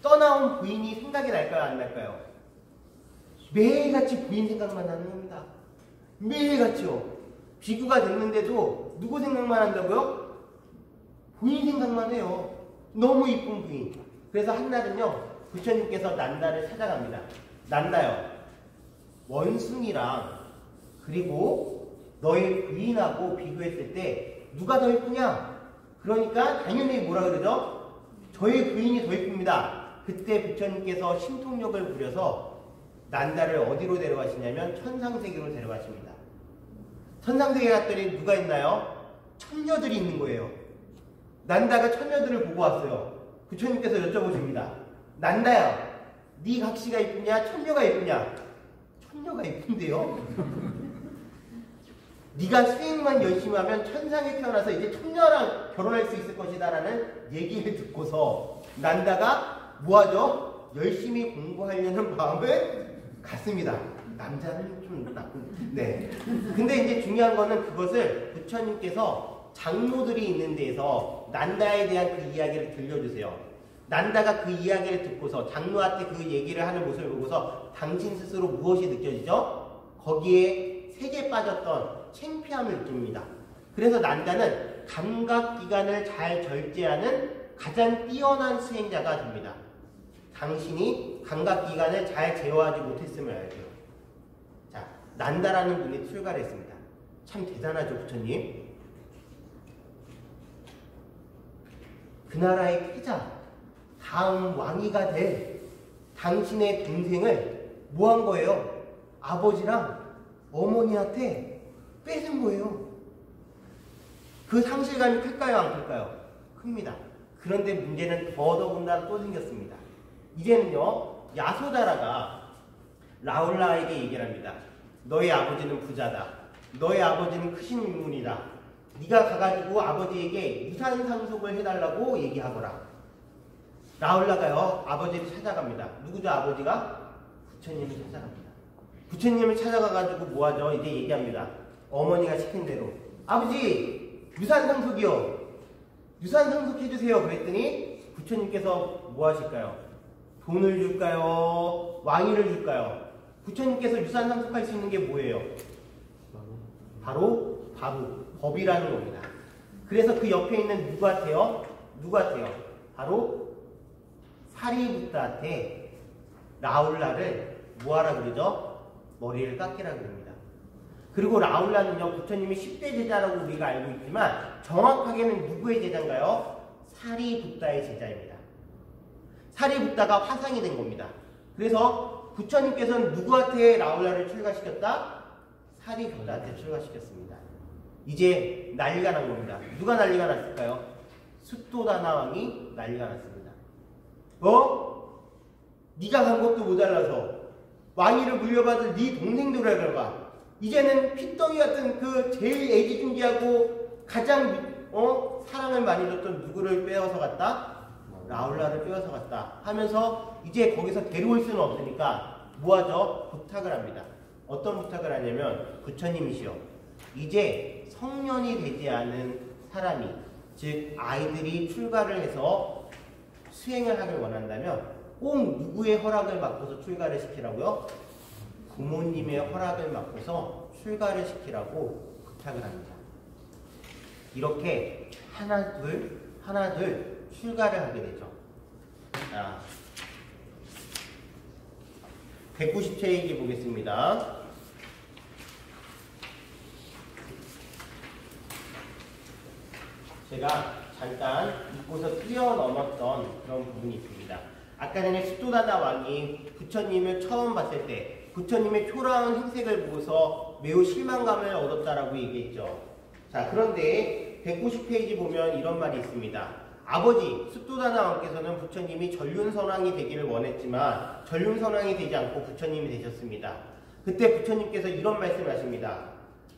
떠나온 부인이 생각이 날까요, 안 날까요? 매일같이 부인 생각만 하는 겁니다. 매일같이요. 비구가 됐는데도 누구 생각만 한다고요? 부인 생각만 해요. 너무 이쁜 부인. 그래서 한날은요, 부처님께서 난다를 찾아갑니다. 난다요, 원숭이랑 그리고 너의 부인하고 비교했을 때 누가 더 이쁘냐? 그러니까 당연히 뭐라 그러죠? 저의 부인이 더 이쁩니다. 그때 부처님께서 신통력을 부려서 난다를 어디로 데려가시냐면 천상세계로 데려가십니다. 천상세계 갔더니 누가 있나요? 천녀들이 있는 거예요. 난다가 천녀들을 보고 왔어요. 부처님께서 여쭤보십니다. 난다야, 네 각시가 이쁘냐? 천녀가 이쁘냐? 천녀가 이쁜데요? 네가 수행만 열심히 하면 천상에 태어나서 이제 천녀랑 결혼할 수 있을 것이다 라는 얘기를 듣고서 난다가 뭐하죠? 열심히 공부하려는 마음을 갖습니다. 남자는 좀 나쁜. 네. 근데 이제 중요한 거는 그것을 부처님께서 장로들이 있는 데에서 난다에 대한 그 이야기를 들려주세요. 난다가 그 이야기를 듣고서 장로한테 그 얘기를 하는 모습을 보고서 당신 스스로 무엇이 느껴지죠? 거기에 색에 빠졌던 창피함을 느낍니다. 그래서 난다는 감각기관을 잘 절제하는 가장 뛰어난 수행자가 됩니다. 당신이 감각기관을 잘 제어하지 못했음을 알죠. 자, 난다라는 분이 출가를 했습니다. 참 대단하죠, 부처님. 그 나라의 태자, 다음 왕이가 될 당신의 동생을 뭐 한 거예요? 아버지랑 어머니한테 뺏은 거예요. 그 상실감이 클까요, 안 클까요? 큽니다. 그런데 문제는 더더군다나 또 생겼습니다. 이제는요, 야소다라가 라울라에게 얘기를 합니다. 너의 아버지는 부자다. 너의 아버지는 크신 인물이다. 네가 가가지고 아버지에게 유산상속을 해달라고 얘기하거라. 라울라가요, 아버지를 찾아갑니다. 누구죠, 아버지가? 부처님을 찾아갑니다. 부처님을 찾아가가지고 뭐하죠? 이제 얘기합니다. 어머니가 시킨 대로. 아버지, 유산상속이요. 유산상속 해주세요. 그랬더니 부처님께서 뭐 하실까요? 돈을 줄까요? 왕위를 줄까요? 부처님께서 유산상속할 수 있는 게 뭐예요? 바로 법이라는 겁니다. 그래서 그 옆에 있는 누구 같아요? 누구 같아요? 바로 사리부타한테 라울라를 뭐하라 그러죠? 머리를 깎이라 그럽니다. 그리고 라울라는요, 부처님이 10대 제자라고 우리가 알고 있지만 정확하게는 누구의 제자인가요? 사리부타의 제자입니다. 사리부타가 화상이 된 겁니다. 그래서 부처님께서는 누구한테 라울라를 출가시켰다? 사리부타한테 출가시켰습니다. 이제 난리가 난 겁니다. 누가 난리가 났을까요? 숫도다나 왕이 난리가 났습니다. 네가 간 것도 모자라서 왕위를 물려받을 네 동생들을 데려가. 이제는 핏덩이 같은 그 제일 애지중지하고 가장 사랑을 많이 줬던 누구를 빼어서 갔다? 라울라를 빼어서 갔다 하면서 이제 거기서 데려올 수는 없으니까 뭐하죠? 부탁을 합니다. 어떤 부탁을 하냐면 부처님이시여, 이제 성년이 되지 않은 사람이, 즉 아이들이 출가를 해서 수행을 하길 원한다면 꼭 누구의 허락을 받고서 출가를 시키라고요? 부모님의 허락을 받고서 출가를 시키라고 부탁을 합니다. 이렇게 하나 둘 출가를 하게 되죠. 자, 190페이지 보겠습니다. 제가 잠깐 읽고서 뛰어넘었던 그런 부분이 있습니다. 아까 전에 숫도다나 왕이 부처님을 처음 봤을 때 부처님의 초라한 행색을 보고서 매우 실망감을 얻었다라고 얘기했죠. 자, 그런데 190페이지 보면 이런 말이 있습니다. 아버지 숫도다나 왕께서는 부처님이 전륜선왕이 되기를 원했지만 전륜선왕이 되지 않고 부처님이 되셨습니다. 그때 부처님께서 이런 말씀을 하십니다.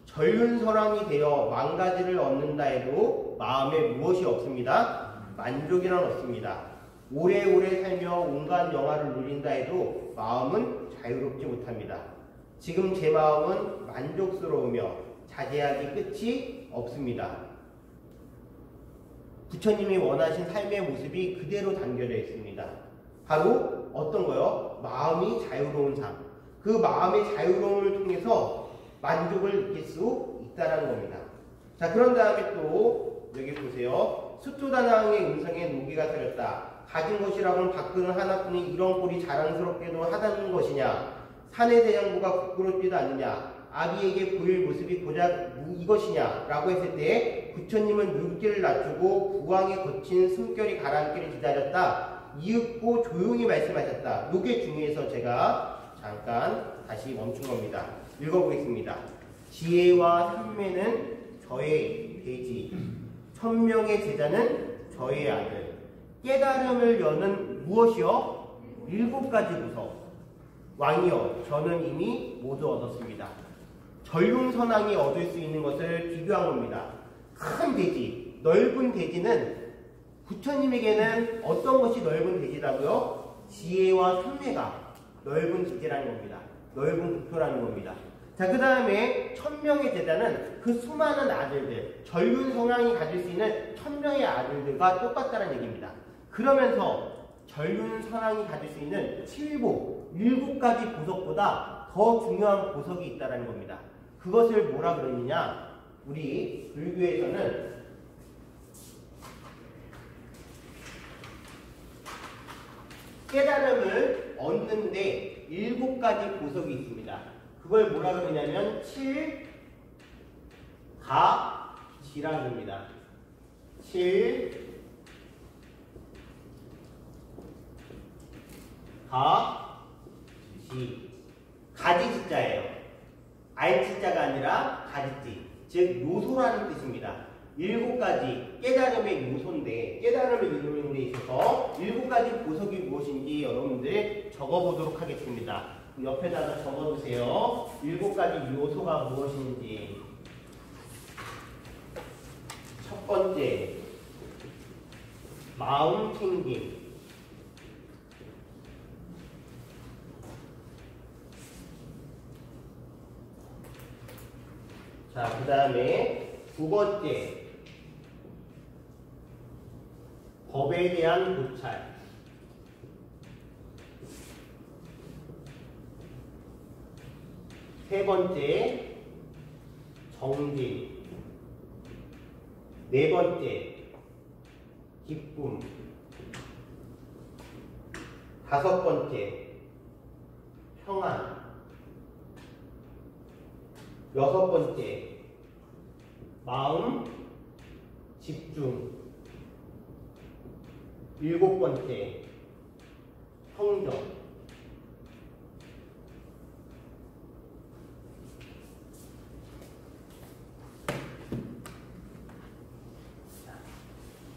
전륜선왕이 되어 왕가지를 얻는다 해도 마음에 무엇이 없습니다? 만족이란 없습니다. 오래오래 살며 온갖 영화를 누린다 해도 마음은 자유롭지 못합니다. 지금 제 마음은 만족스러우며 자제하기 끝이 없습니다. 부처님이 원하신 삶의 모습이 그대로 담겨져 있습니다. 바로 어떤 거요? 마음이 자유로운 삶. 그 마음의 자유로움을 통해서 만족을 느낄 수 있다는 겁니다. 자, 그런 다음에 또 여기 보세요. 수토다낭의 음성에 노기가 서렸다. 가진 것이라고는 밖은 하나뿐인 이런 꼴이 자랑스럽게도 하다는 것이냐? 산의 대장부가 부끄럽지도 않느냐? 아비에게 보일 모습이 고작 이것이냐? 라고 했을 때 부처님은 눈길을 낮추고 부왕의 거친 숨결이 가라앉기를 기다렸다. 이윽고 조용히 말씀하셨다. 요게 중요해서 제가 잠깐 다시 멈춘 겁니다. 읽어보겠습니다. 지혜와 삼매는 저의 돼지, 천명의 제자는 저의 아들, 깨달음을 여는 무엇이요? 7가지 보석. 왕이여, 저는 이미 모두 얻었습니다. 전륜선왕이 얻을 수 있는 것을 비교한 겁니다. 큰 돼지, 넓은 돼지는 부처님에게는 어떤 것이 넓은 돼지라고요? 지혜와 삼매가 넓은 돼지라는 겁니다. 넓은 국토라는 겁니다. 자, 그 다음에 1000명의 제자는 그 수많은 아들들, 전륜성왕이 가질 수 있는 1000명의 아들들과 똑같다는 얘기입니다. 그러면서 전륜성왕이 가질 수 있는 7가지 보석보다 더 중요한 보석이 있다는 겁니다. 그것을 뭐라 그러느냐? 우리 불교에서는 깨달음을 얻는데 7가지 보석이 있습니다. 그걸 뭐라 그러냐면 7가지락입니다. 7가지. 가지지자예요. 알지자가 아니라 가지지. 즉 요소라는 뜻입니다. 7가지 깨달음의 요소인데 깨달음을 이루는 데 있어서 7가지 보석이 무엇인지 여러분들 적어보도록 하겠습니다. 옆에다가 적어두세요. 7가지 요소가 무엇인지. 첫 번째, 마음 챙김. 자, 그 다음에 2번째, 법에 대한 고찰. 세 번째, 정진. 4번째, 기쁨. 5번째, 평안. 6번째, 마음 집중. 7번째, 성정.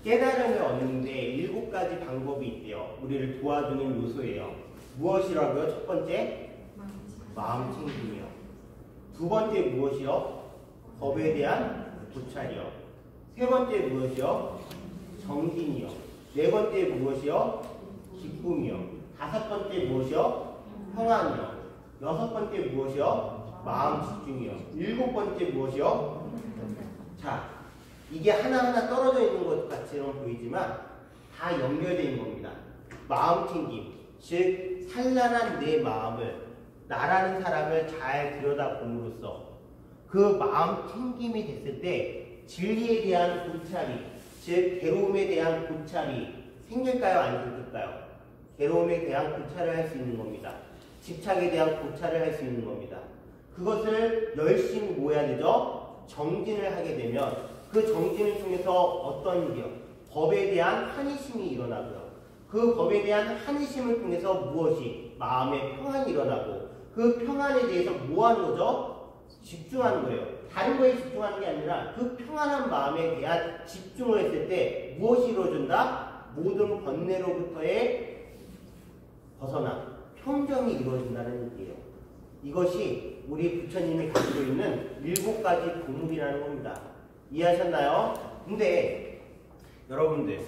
깨달음을 얻는데 7가지 방법이 있대요. 우리를 도와주는 요소예요. 무엇이라고요? 첫 번째, 마음 챙김이요. 2번째 무엇이요? 법에 대한 고찰이요. 3번째 무엇이요? 정진이요. 4번째 무엇이요? 기쁨이요. 5번째 무엇이요? 평안이요. 6번째 무엇이요? 마음 집중이요. 7번째 무엇이요? 자, 이게 하나하나 떨어져 있는 것 같이는 보이지만 다 연결되어 있는 겁니다. 마음 챙김, 즉 산란한 내 마음을, 나라는 사람을 잘 들여다봄으로써 그 마음 챙김이 됐을 때 진리에 대한 고찰이, 즉 괴로움에 대한 고찰이 생길까요? 안 생길까요? 괴로움에 대한 고찰을 할 수 있는 겁니다. 집착에 대한 고찰을 할 수 있는 겁니다. 그것을 열심히 뭐 해야 되죠? 정진을 하게 되면 그 정진을 통해서 어떤 일이요? 법에 대한 한의심이 일어나고요. 그 법에 대한 한의심을 통해서 무엇이? 마음의 평안이 일어나고 그 평안에 대해서 뭐 하는 거죠? 집중하는 거예요. 다른 거에 집중하는 게 아니라 그 평안한 마음에 대한 집중을 했을 때 무엇이 이루어진다? 모든 번뇌로부터의 벗어나 평정이 이루어진다는 얘기예요. 이것이 우리 부처님이 가지고 있는 7가지 보물이라는 겁니다. 이해하셨나요? 근데 여러분들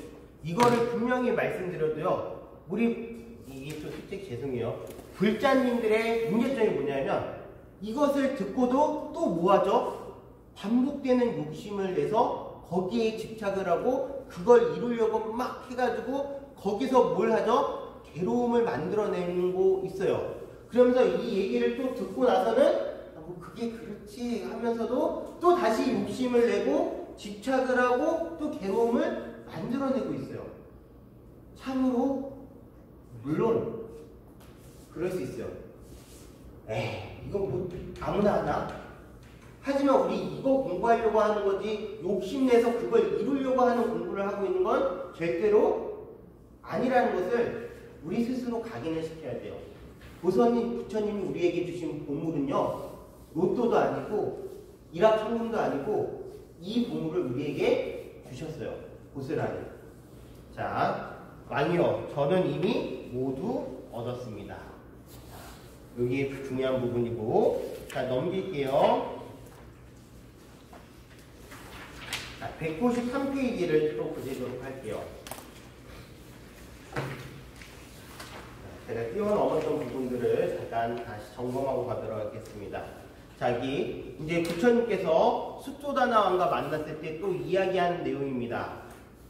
이거를 분명히 말씀드려도요, 우리, 이게 또 솔직히 죄송해요. 불자님들의 문제점이 뭐냐면, 이것을 듣고도 또 뭐하죠? 반복되는 욕심을 내서 거기에 집착을 하고, 그걸 이루려고 막 해가지고, 거기서 뭘 하죠? 괴로움을 만들어내고 있어요. 그러면서 이 얘기를 또 듣고 나서는, 뭐 그게 그렇지 하면서도 또 다시 욕심을 내고, 집착을 하고, 또 괴로움을 만들어내고 있어요. 참으로 물론 그럴 수 있어요. 이거 뭐 아무나 하나? 하지만 우리 이거 공부하려고 하는 거지 욕심내서 그걸 이루려고 하는 공부를 하고 있는 건 절대로 아니라는 것을 우리 스스로 각인을 시켜야 돼요. 부처님이 우리에게 주신 보물은요, 로또도 아니고 일확천금도 아니고 이 보물을 우리에게 주셨어요. 고스란히. 자, 왕이여, 저는 이미 모두 얻었습니다. 자, 여기 중요한 부분이고, 자, 넘길게요. 자, 193페이지를 또 보도록 할게요. 자, 제가 뛰어넘었던 부분들을 잠깐 다시 점검하고 가도록 하겠습니다. 자, 여기 이제 부처님께서 숫소다나 왕과 만났을 때 또 이야기하는 내용입니다.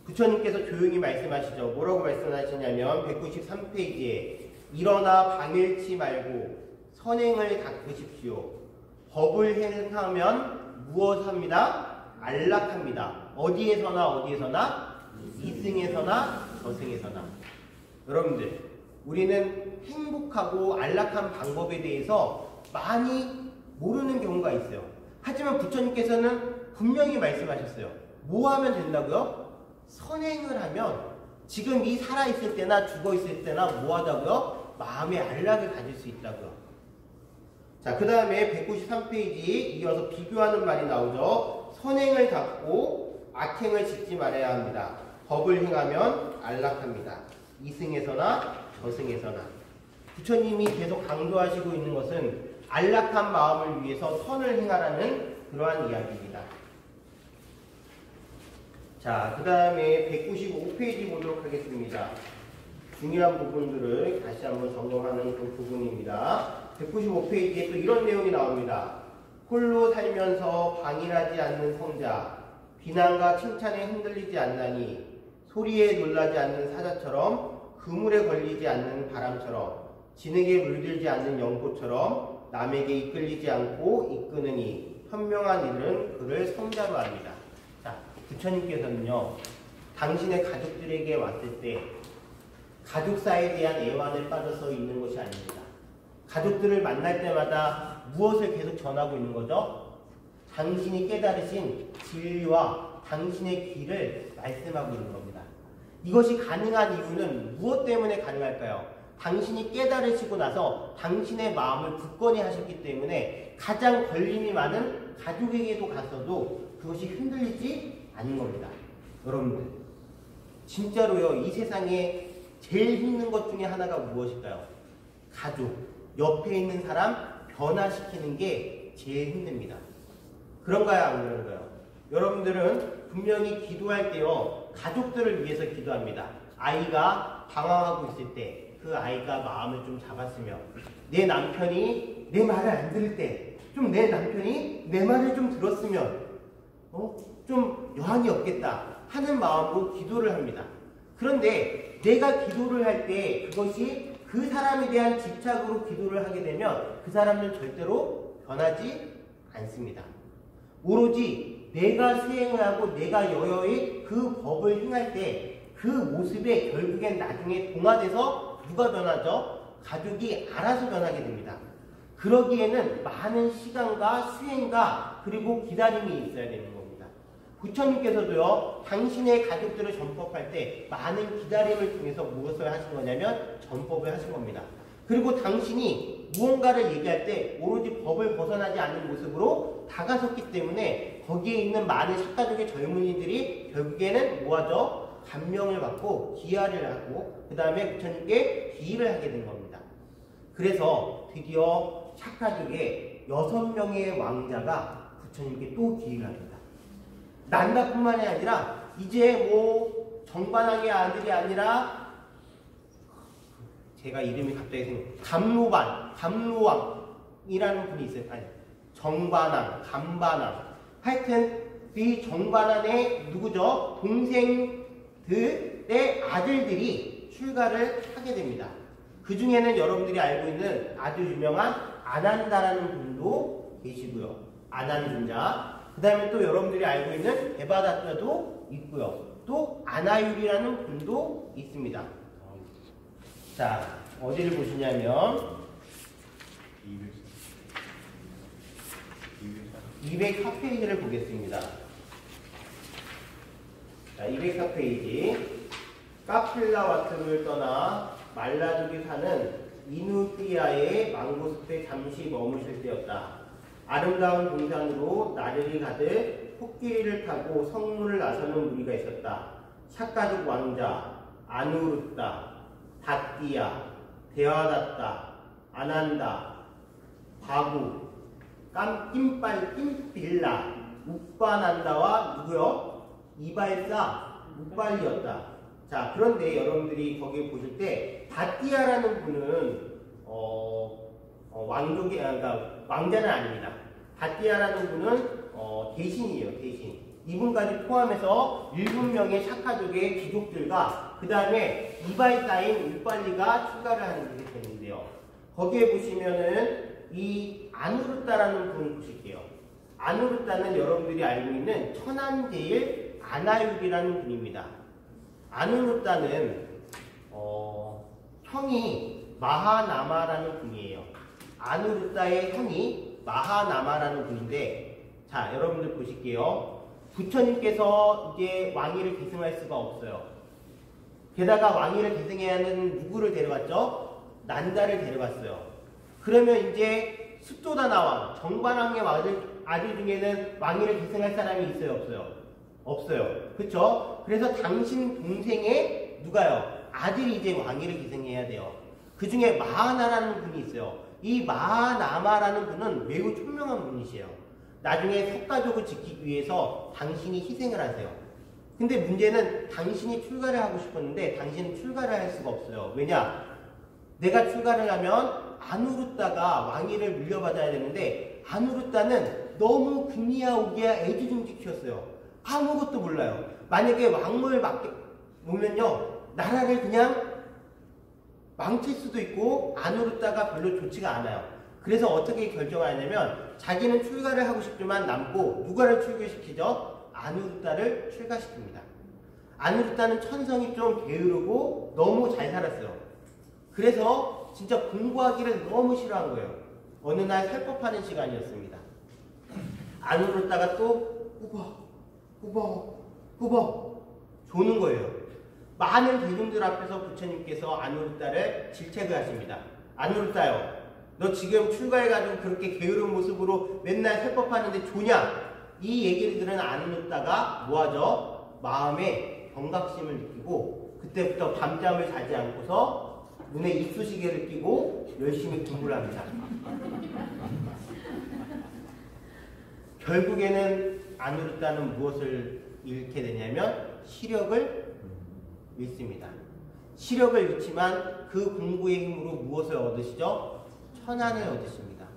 부처님께서 조용히 말씀하시죠. 뭐라고 말씀하시냐면 193페이지에 일어나 방일치 말고 선행을 닦으십시오. 법을 행하면 무엇합니다? 안락합니다. 어디에서나 이승에서나 저승에서나. 여러분들, 우리는 행복하고 안락한 방법에 대해서 많이 모르는 경우가 있어요. 하지만 부처님께서는 분명히 말씀하셨어요. 뭐 하면 된다고요? 선행을 하면 지금 이 살아있을 때나 죽어있을 때나 뭐 하다고요? 마음의 안락을 가질 수 있다고요. 자, 그 다음에 193페이지 이어서 비교하는 말이 나오죠. 선행을 닦고 악행을 짓지 말아야 합니다. 법을 행하면 안락합니다. 이승에서나 저승에서나. 부처님이 계속 강조하시고 있는 것은 안락한 마음을 위해서 선을 행하라는 그러한 이야기입니다. 자, 그 다음에 195페이지 보도록 하겠습니다. 중요한 부분들을 다시 한번 점검하는 그 부분입니다. 195페이지에 또 이런 내용이 나옵니다. 홀로 살면서 방일하지 않는 성자, 비난과 칭찬에 흔들리지 않나니 소리에 놀라지 않는 사자처럼 그물에 걸리지 않는 바람처럼 진흙에 물들지 않는 연꽃처럼 남에게 이끌리지 않고 이끄느니 현명한 이들은 그를 성자로 합니다. 자, 부처님께서는요, 당신의 가족들에게 왔을 때 가족사에 대한 애환에 빠져서 있는 것이 아닙니다. 가족들을 만날 때마다 무엇을 계속 전하고 있는 거죠? 당신이 깨달으신 진리와 당신의 길을 말씀하고 있는 겁니다. 이것이 가능한 이유는 무엇 때문에 가능할까요? 당신이 깨달으시고 나서 당신의 마음을 굳건히 하셨기 때문에 가장 걸림이 많은 가족에게도 갔어도 그것이 흔들리지 않는 겁니다. 여러분들, 진짜로요, 이 세상에 제일 힘든 것 중에 하나가 무엇일까요? 가족, 옆에 있는 사람 변화시키는 게 제일 힘듭니다. 그런가요, 안 그런가요? 여러분들은 분명히 기도할 때요, 가족들을 위해서 기도합니다. 아이가 방황하고 있을 때 그 아이가 마음을 좀 잡았으면, 내 남편이 내 말을 안 들을 때 좀 내 남편이 내 말을 좀 들었으면 좀 여한이 없겠다 하는 마음으로 기도를 합니다. 그런데 내가 기도를 할 때 그것이 그 사람에 대한 집착으로 기도를 하게 되면 그 사람은 절대로 변하지 않습니다. 오로지 내가 수행을 하고 내가 여여의 그 법을 행할 때 그 모습에 결국엔 나중에 동화돼서 누가 변하죠? 가족이 알아서 변하게 됩니다. 그러기에는 많은 시간과 수행과 그리고 기다림이 있어야 되는 겁니다. 부처님께서도요, 당신의 가족들을 전법할 때 많은 기다림을 통해서 무엇을 하신 거냐면 전법을 하신 겁니다. 그리고 당신이 무언가를 얘기할 때 오로지 법을 벗어나지 않는 모습으로 다가섰기 때문에 거기에 있는 많은 식가족의 젊은이들이 결국에는 뭐하죠? 감명을 받고 기하를 하고 그 다음에 부처님께 기의를 하게 된 겁니다. 그래서 드디어 샤카족의 6명의 왕자가 부처님께 또 기의를 합니다. 난다뿐만이 아니라 이제 뭐 정반왕의 아들이 아니라 제가 이름이 갑자기 감로왕이라는 분이 있어요. 아니, 정반왕, 감반왕. 하여튼 이 정반왕의 누구죠? 동생들의 아들들이 출가를 하게 됩니다. 그 중에는 여러분들이 알고 있는 아주 유명한 아난다라는 분도 계시고요. 아난군자. 그 다음에 또 여러분들이 알고 있는 데바다타도 있고요. 또 아나율이라는 분도 있습니다. 자, 어디를 보시냐면 204페이지를 보겠습니다. 자, 204페이지. 카필라와트를 떠나 말라족이 사는 이누피아의 망고숲에 잠시 머무실 때였다. 아름다운 동산으로 나르이 가득 코끼리를 타고 성문을 나서는 무리가 있었다. 샤가족 왕자, 아누르따, 다띠아, 데와다따, 아난다, 바구, 낌빌라, 우빠난다와 누구요? 이발사, 우빨리였다. 자, 그런데 여러분들이 거기 보실 때 다띠아라는 분은 그러니까 왕자는 아닙니다. 다띠아라는 분은 대신이에요. 대신. 이분까지 포함해서 7명의 샤카족의 귀족들과 그 다음에 이발사인 우빨리가 출가를 하는 게 되는데요. 거기에 보시면은 이 아누르따라는 분을 보실게요. 아누르따는 여러분들이 알고 있는 천안제일 아나육이라는 분입니다. 아누르따는 형이 마하나마라는 분이에요. 아누르따의 형이 마하나마라는 분인데, 자, 여러분들 보실게요. 부처님께서 이제 왕위를 계승할 수가 없어요. 게다가 왕위를 계승해야 하는 누구를 데려갔죠? 난다를 데려갔어요. 그러면 이제 습도다나왕, 정반왕의 아들 중에는 왕위를 계승할 사람이 있어요? 없어요? 없어요. 그쵸? 그래서 당신 동생의 누가요? 아들이 이제 왕위를 계승해야 돼요. 그 중에 마하나라는 분이 있어요. 이 마하나마라는 분은 매우 총명한 분이시에요. 나중에 석가족을 지키기 위해서 당신이 희생을 하세요. 근데 문제는 당신이 출가를 하고 싶었는데 당신은 출가를 할 수가 없어요. 왜냐? 내가 출가를 하면 아누르따가 왕위를 물려받아야 되는데 아누르따는 너무 금리야 오기야 애지중지 키웠어요. 아무것도 몰라요. 만약에 왕을 놓으면요 나라를 그냥 망칠 수도 있고 아누르따가 별로 좋지가 않아요. 그래서 어떻게 결정하냐면 자기는 출가를 하고 싶지만 남고 누가를 출가시키죠? 아누르따를 출가시킵니다. 아누르따는 천성이 좀 게으르고 너무 잘 살았어요. 그래서 진짜 공부하기를 너무 싫어한 거예요. 어느 날 살법하는 시간이었습니다. 아누르따가 또 꾸벅 조는 거예요. 많은 대중들 앞에서 부처님께서 아누르따를 질책을 하십니다. 아누르따요, 너 지금 출가해가지고 그렇게 게으른 모습으로 맨날 살법하는데 조냐? 이 얘기를 들은 아누르따가 뭐하죠? 마음에 경각심을 느끼고 그때부터 밤잠을 자지 않고서 눈에 입수시계를 끼고 열심히 공부를 합니다. 결국에는 아누르따는 무엇을 잃게 되냐면 시력을 잃습니다. 시력을 잃지만 그 공부의 힘으로 무엇을 얻으시죠? 천안을 얻으십니다.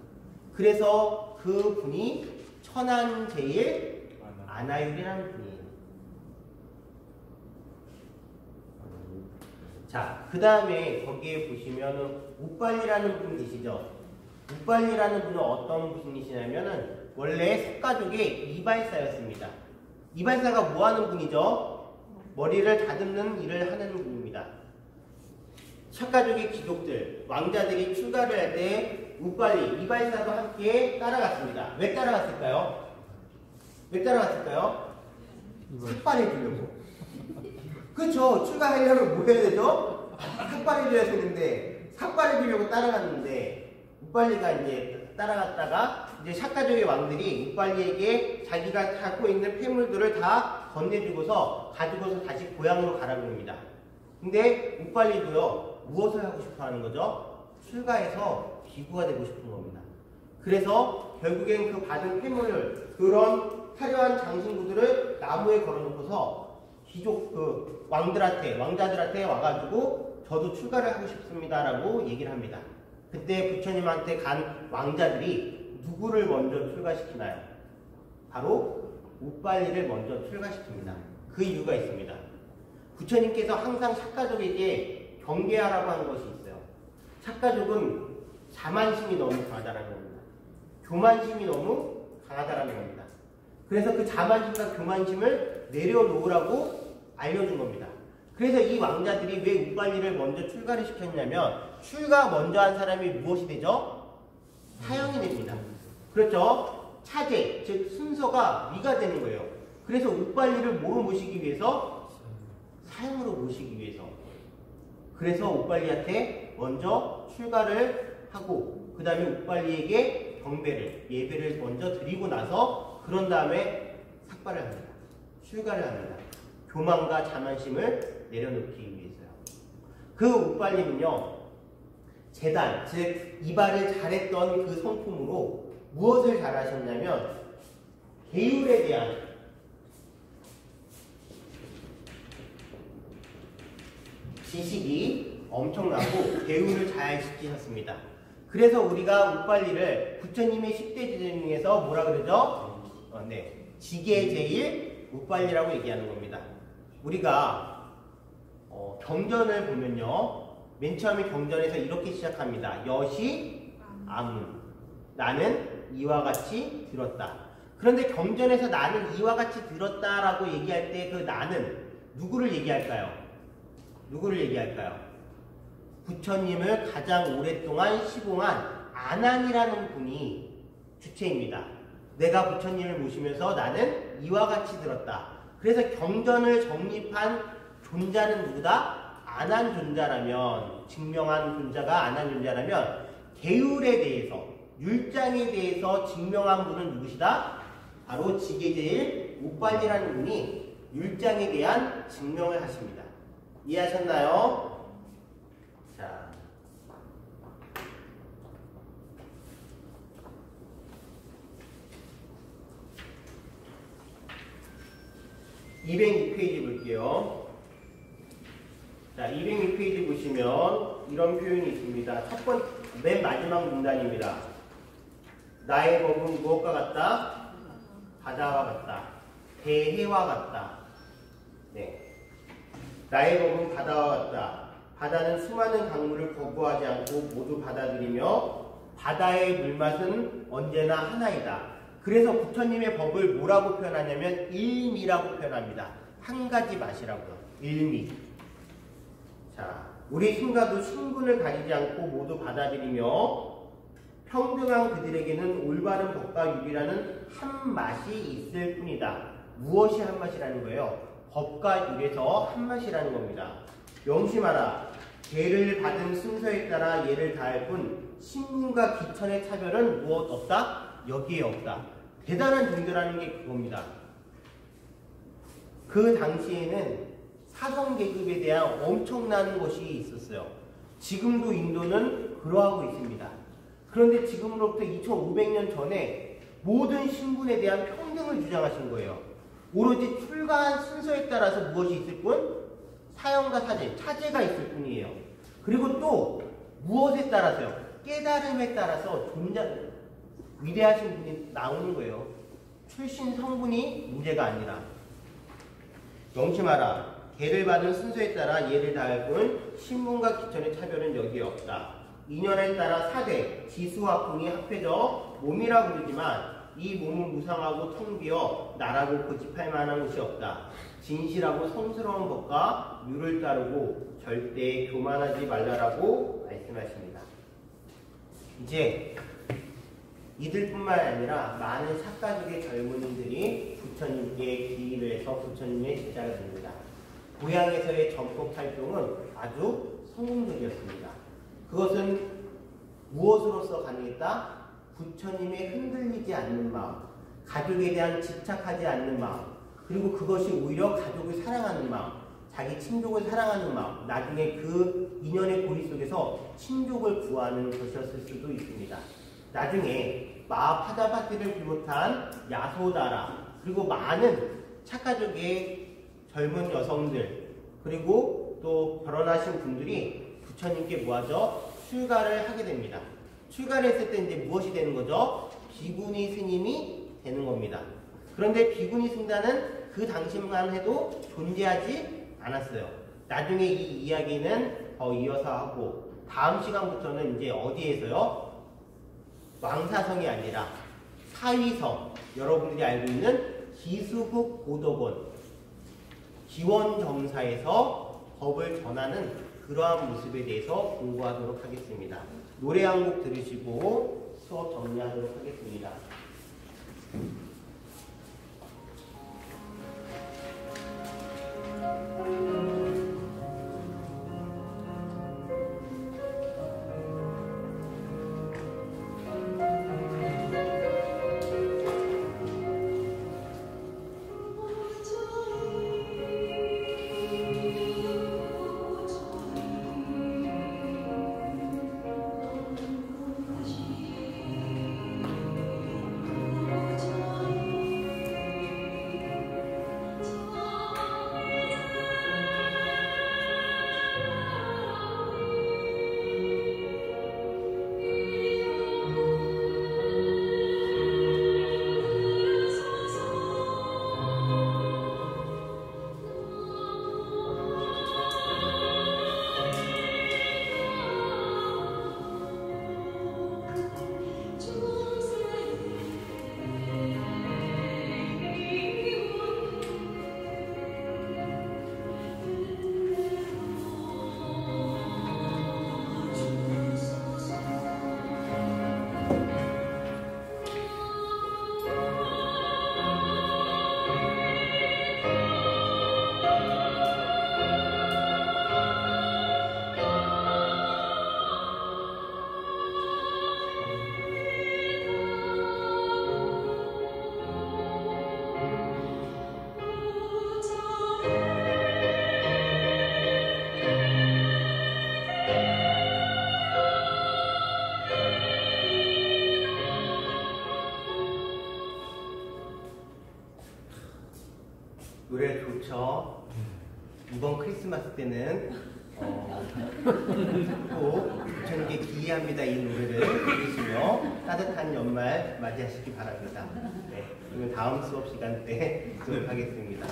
그래서 그 분이 천안제일 아나율이라는 분이에요. 자, 그 다음에 거기에 보시면은 우빨리라는 분 계시죠? 우빨리라는 분은 어떤 분이시냐면은 원래 석가족의 이발사였습니다. 이발사가 뭐 하는 분이죠? 머리를 다듬는 일을 하는 분입니다. 석가족의 귀족들, 왕자들이 출가를 할 때 우빨리, 이발사도 함께 따라갔습니다. 왜 따라갔을까요? 왜 따라갔을까요? 삭발해 주려고. 그렇죠. 출가하려면 뭐 해야 되죠? 삭발해 줘야 되는데 삭발해 주려고 따라갔는데 우빨리가 이제 따라갔다가 이제 샤카족의 왕들이 우빨리에게 자기가 갖고 있는 폐물들을 다 건네주고서 가지고서 다시 고향으로 가라고 합니다. 근데 우빨리도요 무엇을 하고 싶어 하는 거죠? 출가해서 비구가 되고 싶은 겁니다. 그래서 결국엔 그 받은 폐물을, 그런 화려한 장신구들을 나무에 걸어놓고서 귀족 그 왕자들한테 와가지고 저도 출가를 하고 싶습니다라고 얘기를 합니다. 그때 부처님한테 간 왕자들이 누구를 먼저 출가시키나요? 바로 우빨리를 먼저 출가시킵니다. 그 이유가 있습니다. 부처님께서 항상 샤가족에게 경계하라고 하는 것이 있어요. 샤가족은 자만심이 너무 강하다는 겁니다. 교만심이 너무 강하다는 겁니다. 그래서 그 자만심과 교만심을 내려놓으라고 알려준 겁니다. 그래서 이 왕자들이 왜 우빨리를 먼저 출가를 시켰냐면 출가 먼저 한 사람이 무엇이 되죠? 사형이 됩니다. 그렇죠? 차제, 즉 순서가 위가 되는 거예요. 그래서 우빨리를 뭐로 모시기 위해서? 사형으로 모시기 위해서. 그래서 우빨리한테 먼저 출가를 하고 그 다음에 우빨리에게 경배를, 예배를 먼저 드리고 나서 그런 다음에 삭발을 합니다. 출가를 합니다. 교만과 자만심을 내려놓기 위해서요. 그 우빨리는요, 제단, 즉 이발을 잘했던 그 성품으로 무엇을 잘하셨냐면 계율에 대한 지식이 엄청나고 계율을 잘 지키셨습니다. 그래서 우리가 우빨리를 부처님의 10대 제자 중에서 뭐라 그러죠? 지계제일 우빨리라고 얘기하는 겁니다. 우리가 경전을 보면요, 맨 처음에 경전에서 이렇게 시작합니다. 여시 아문, 나는 이와 같이 들었다. 그런데 경전에서 나는 이와 같이 들었다라고 얘기할 때 그 나는 누구를 얘기할까요? 누구를 얘기할까요? 부처님을 가장 오랫동안 시봉한 아난이라는 분이 주체입니다. 내가 부처님을 모시면서 나는 이와 같이 들었다. 그래서 경전을 정립한 존자는 누구다? 아난존자라면, 증명한 존자가 아난존자라면 계율에 대해서, 율장에 대해서 증명한 분은 누구시다? 바로 지계제일 우빨리라는 분이 율장에 대한 증명을 하십니다. 이해하셨나요? 자, (206페이지) 볼게요. 자, 206페이지 보시면 이런 표현이 있습니다. 첫 번째, 맨 마지막 문단입니다. 나의 법은 무엇과 같다? 바다와 같다. 대해와 같다. 네. 나의 법은 바다와 같다. 바다는 수많은 강물을 거부하지 않고 모두 받아들이며 바다의 물맛은 언제나 하나이다. 그래서 부처님의 법을 뭐라고 표현하냐면 일미라고 표현합니다. 한 가지 맛이라고요. 일미. 자, 우리 신가도 신분을 가리지 않고 모두 받아들이며 평등한 그들에게는 올바른 법과 율이라는 한 맛이 있을 뿐이다. 무엇이 한 맛이라는 거예요? 법과 율에서 한 맛이라는 겁니다. 명심하라. 죄를 받은 순서에 따라 예를 다할 뿐 신분과 기천의 차별은 무엇 없다? 여기에 없다. 대단한 종교라는 게 그겁니다. 그 당시에는 사성계급에 대한 엄청난 것이 있었어요. 지금도 인도는 그러하고 있습니다. 그런데 지금으로부터 2500년 전에 모든 신분에 대한 평등을 주장하신 거예요. 오로지 출가한 순서에 따라서 무엇이 있을 뿐? 사형과 사제, 차제가 있을 뿐이에요. 그리고 또 무엇에 따라서요? 깨달음에 따라서 위대하신 분이 나오는 거예요. 출신 성분이 문제가 아니라. 명심하라. 계를 받은 순서에 따라 예를 다할 뿐 신분과 기천의 차별은 여기에 없다. 인연에 따라 사대, 지수와 풍이 합해져 몸이라 부르지만 이 몸은 무상하고 텅 비어 나라고 고집할 만한 것이 없다. 진실하고 성스러운 법과 율을 따르고 절대 교만하지 말라라고 말씀하십니다. 이제 이들뿐만 아니라 많은 삭가족의 젊은이들이 부처님께 기일을 해서 부처님의 제자가 됩니다. 고향에서의 전법 활동은 아주 성공적이었습니다. 그것은 무엇으로서 가능했다? 부처님의 흔들리지 않는 마음, 가족에 대한 집착하지 않는 마음, 그리고 그것이 오히려 가족을 사랑하는 마음, 자기 친족을 사랑하는 마음, 나중에 그 인연의 고리 속에서 친족을 구하는 것이었을 수도 있습니다. 나중에 마하파자파티를 비롯한 야소다라, 그리고 많은 삭가족의 젊은 여성들 그리고 또 결혼하신 분들이 부처님께 뭐하죠? 출가를 하게 됩니다. 출가를 했을 때 이제 무엇이 되는 거죠? 비구니 스님이 되는 겁니다. 그런데 비구니 승단은 그 당시만 해도 존재하지 않았어요. 나중에 이 이야기는 더 이어서 하고 다음 시간부터는 이제 어디에서요? 왕사성이 아니라 사위성, 여러분들이 알고 있는 기수국 고덕원 기원정사에서 법을 전하는 그러한 모습에 대해서 공부하도록 하겠습니다. 노래 한 곡 들으시고 수업 정리하도록 하겠습니다. 노래 좋죠. 이번 크리스마스 때는 꼭 부처님께 기이합니다 이 노래를 들으시며 따뜻한 연말 맞이하시기 바랍니다. 네, 그러면 다음 수업 시간 때 뵙도록 하겠습니다.